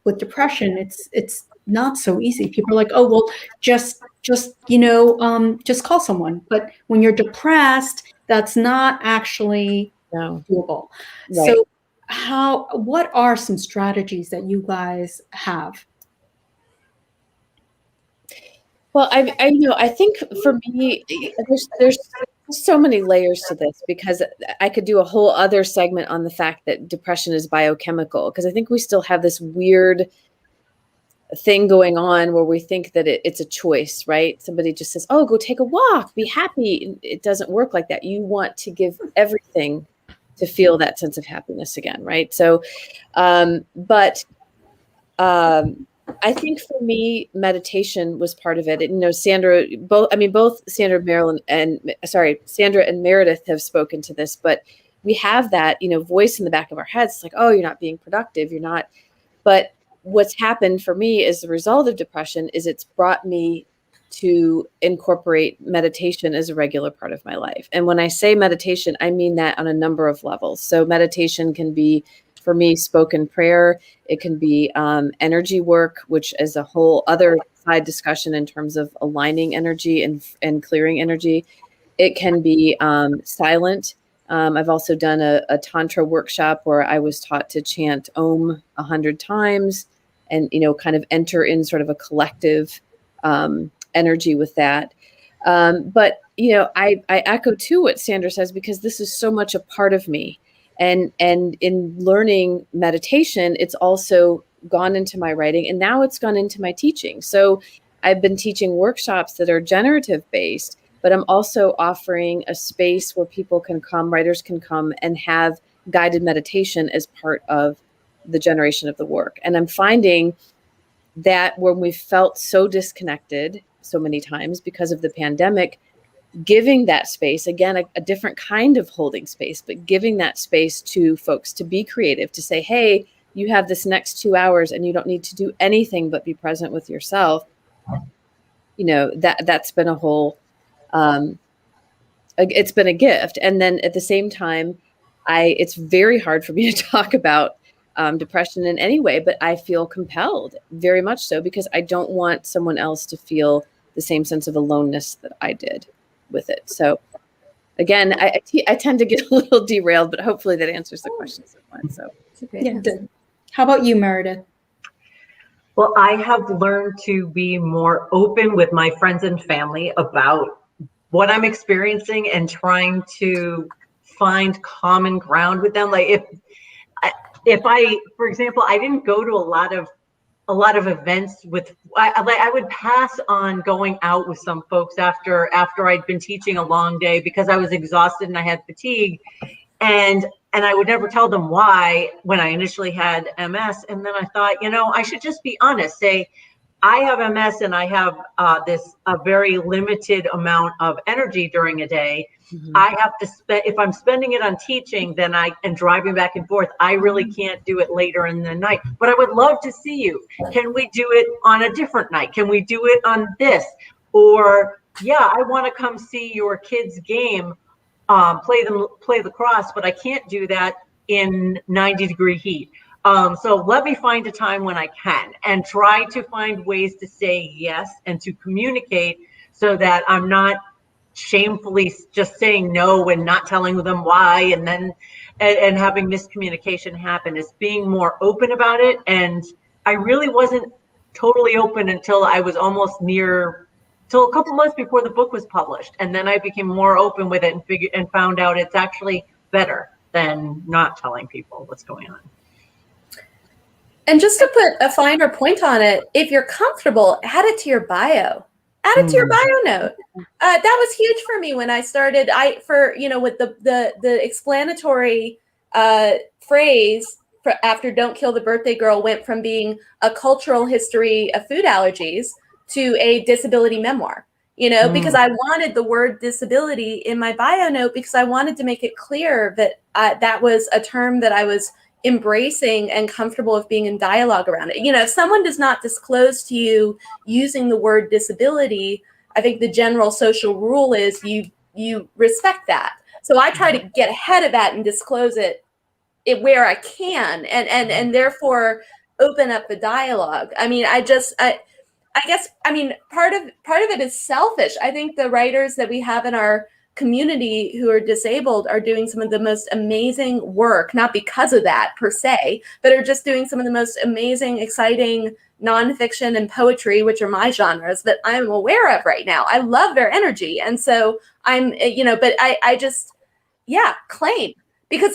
with depression, it's not so easy. People are like, oh, well, just call someone. But when you're depressed, that's not actually doable. Right. So what are some strategies that you guys have? Well, I think for me, there's so many layers to this, because I could do a whole other segment on the fact that depression is biochemical, because I think we still have this weird thing going on where we think that it's a choice, right? Somebody just says, oh, go take a walk, be happy. It doesn't work like that. You want to give everything to feel that sense of happiness again, right? So, I think for me, meditation was part of it. And, Sandra and Meredith have spoken to this, but we have that, voice in the back of our heads. It's like, oh, you're not being productive. You're not. But what's happened for me as a result of depression is it's brought me to incorporate meditation as a regular part of my life. And when I say meditation, I mean that on a number of levels. So meditation can be, for me, spoken prayer. It can be energy work, which is a whole other side discussion in terms of aligning energy and clearing energy. It can be silent. I've also done a Tantra workshop where I was taught to chant Om 100 times and, kind of enter in sort of a collective energy with that. But, I echo too what Sandra says, because this is so much a part of me. And in learning meditation, it's also gone into my writing, and now it's gone into my teaching. So I've been teaching workshops that are generative based, but I'm also offering a space where people can come, writers can come and have guided meditation as part of the generation of the work. And I'm finding that when we felt so disconnected so many times because of the pandemic, giving that space, again, a different kind of holding space, but giving that space to folks to be creative, to say, hey, you have this next 2 hours and you don't need to do anything but be present with yourself. That's been a whole, it's been a gift. And then at the same time, it's very hard for me to talk about depression in any way, but I feel compelled, very much so, because I don't want someone else to feel the same sense of aloneness that I did with it. So again, I tend to get a little derailed, but hopefully that answers the questions. So Yeah, it did. How about you, Meredith? Well, I have learned to be more open with my friends and family about what I'm experiencing and trying to find common ground with them. Like if I, for example, I didn't go to a lot of events with, I would pass on going out with some folks after I'd been teaching a long day because I was exhausted and I had fatigue. And I would never tell them why when I initially had MS. And then I thought, I should just be honest, say, I have MS and I have a very limited amount of energy during a day. Mm-hmm. I have to spend, if I'm spending it on teaching, then and driving back and forth, I really can't do it later in the night, but I would love to see you. Can we do it on a different night? Can we do it on this? Or, yeah, I want to come see your kids' game, play lacrosse, but I can't do that in 90-degree heat. So let me find a time when I can and try to find ways to say yes and to communicate so that I'm not shamefully just saying no and not telling them why and then and having miscommunication happen. Is being more open about it. And I really wasn't totally open until I was almost till a couple months before the book was published. And then I became more open with it and found out it's actually better than not telling people what's going on. And just to put a finer point on it, if you're comfortable, add it to your bio. Add it to your bio note. That was huge for me when I started. With the explanatory phrase after "Don't Kill the Birthday Girl" went from being a cultural history of food allergies to a disability memoir. Because I wanted the word disability in my bio note because I wanted to make it clear that that was a term that I was embracing and comfortable with being in dialogue around it. If someone does not disclose to you using the word disability, I think the general social rule is you respect that. So I try to get ahead of that and disclose it where I can and therefore open up the dialogue. I guess part of it is selfish. I think the writers that we have in our community who are disabled are doing some of the most amazing work, not because of that per se, but are just doing some of the most amazing, exciting nonfiction and poetry, which are my genres that I'm aware of right now. I love their energy. And so I'm, but I just, claim, because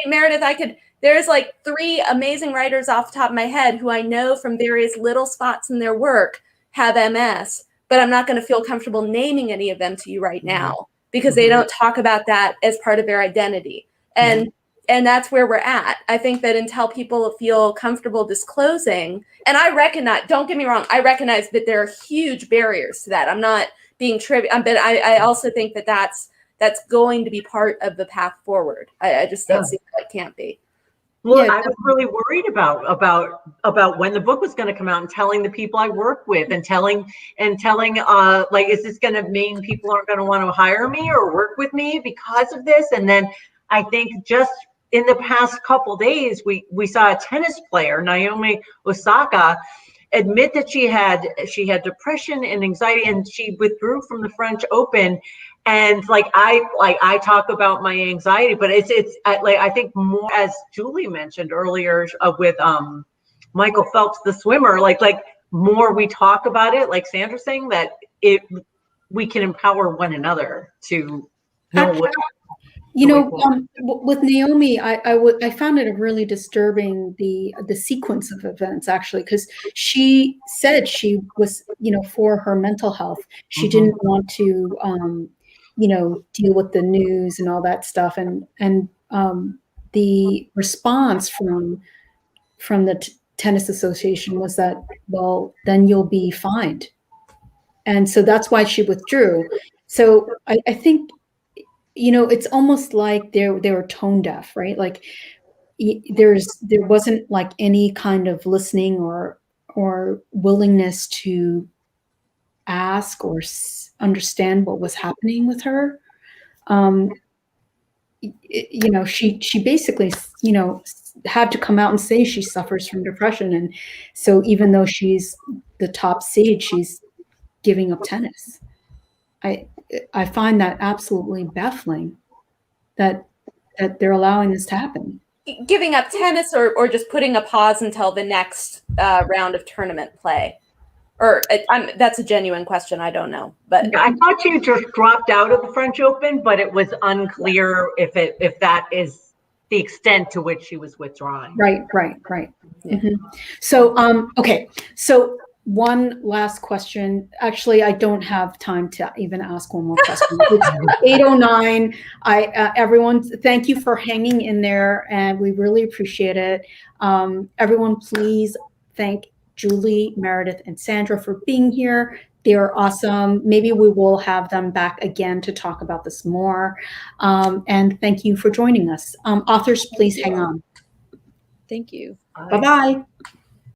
Meredith, there's like 3 amazing writers off the top of my head who I know from various little spots in their work have MS, but I'm not going to feel comfortable naming any of them to you right now because they don't talk about that as part of their identity. And that's where we're at. I think that until people feel comfortable disclosing, and I recognize, don't get me wrong, I recognize that there are huge barriers to that. I'm not being trivial, but I also think that that's going to be part of the path forward. I just don't see how it can't be. Well, I was really worried about when the book was going to come out and telling the people I work with and telling, like, is this going to mean people aren't going to want to hire me or work with me because of this? And then I think just in the past couple days, we saw a tennis player, Naomi Osaka, admit that she had depression and anxiety, and she withdrew from the French Open. And I talk about my anxiety, but it's I think more, as Julie mentioned earlier with Michael Phelps, the swimmer, like more we talk about it, like Sandra saying, that we can empower one another to know what. With Naomi, I found it really disturbing the sequence of events, actually, because she said she was, for her mental health, she didn't want to, deal with the news and all that stuff, and the response from the tennis association was that, well, then you'll be fined, and so that's why she withdrew. So I think. It's almost like they were tone deaf, right? Like there wasn't like any kind of listening or willingness to ask or understand what was happening with her. She basically, had to come out and say she suffers from depression, and so even though she's the top seed, she's giving up tennis. I find that absolutely baffling that they're allowing this to happen. Giving up tennis or just putting a pause until the next round of tournament play? Or that's a genuine question. I don't know, but I thought she just dropped out of the French Open, but it was unclear if that is the extent to which she was withdrawing. Right. Yeah. Mm-hmm. So, okay. So one last question. Actually, I don't have time to even ask one more question. It's 8:09. Everyone, thank you for hanging in there, and we really appreciate it. Everyone, please thank Julie, Meredith, and Sandra for being here. They're awesome. Maybe we will have them back again to talk about this more. And thank you for joining us. Authors, please hang on. Thank you. Bye-bye.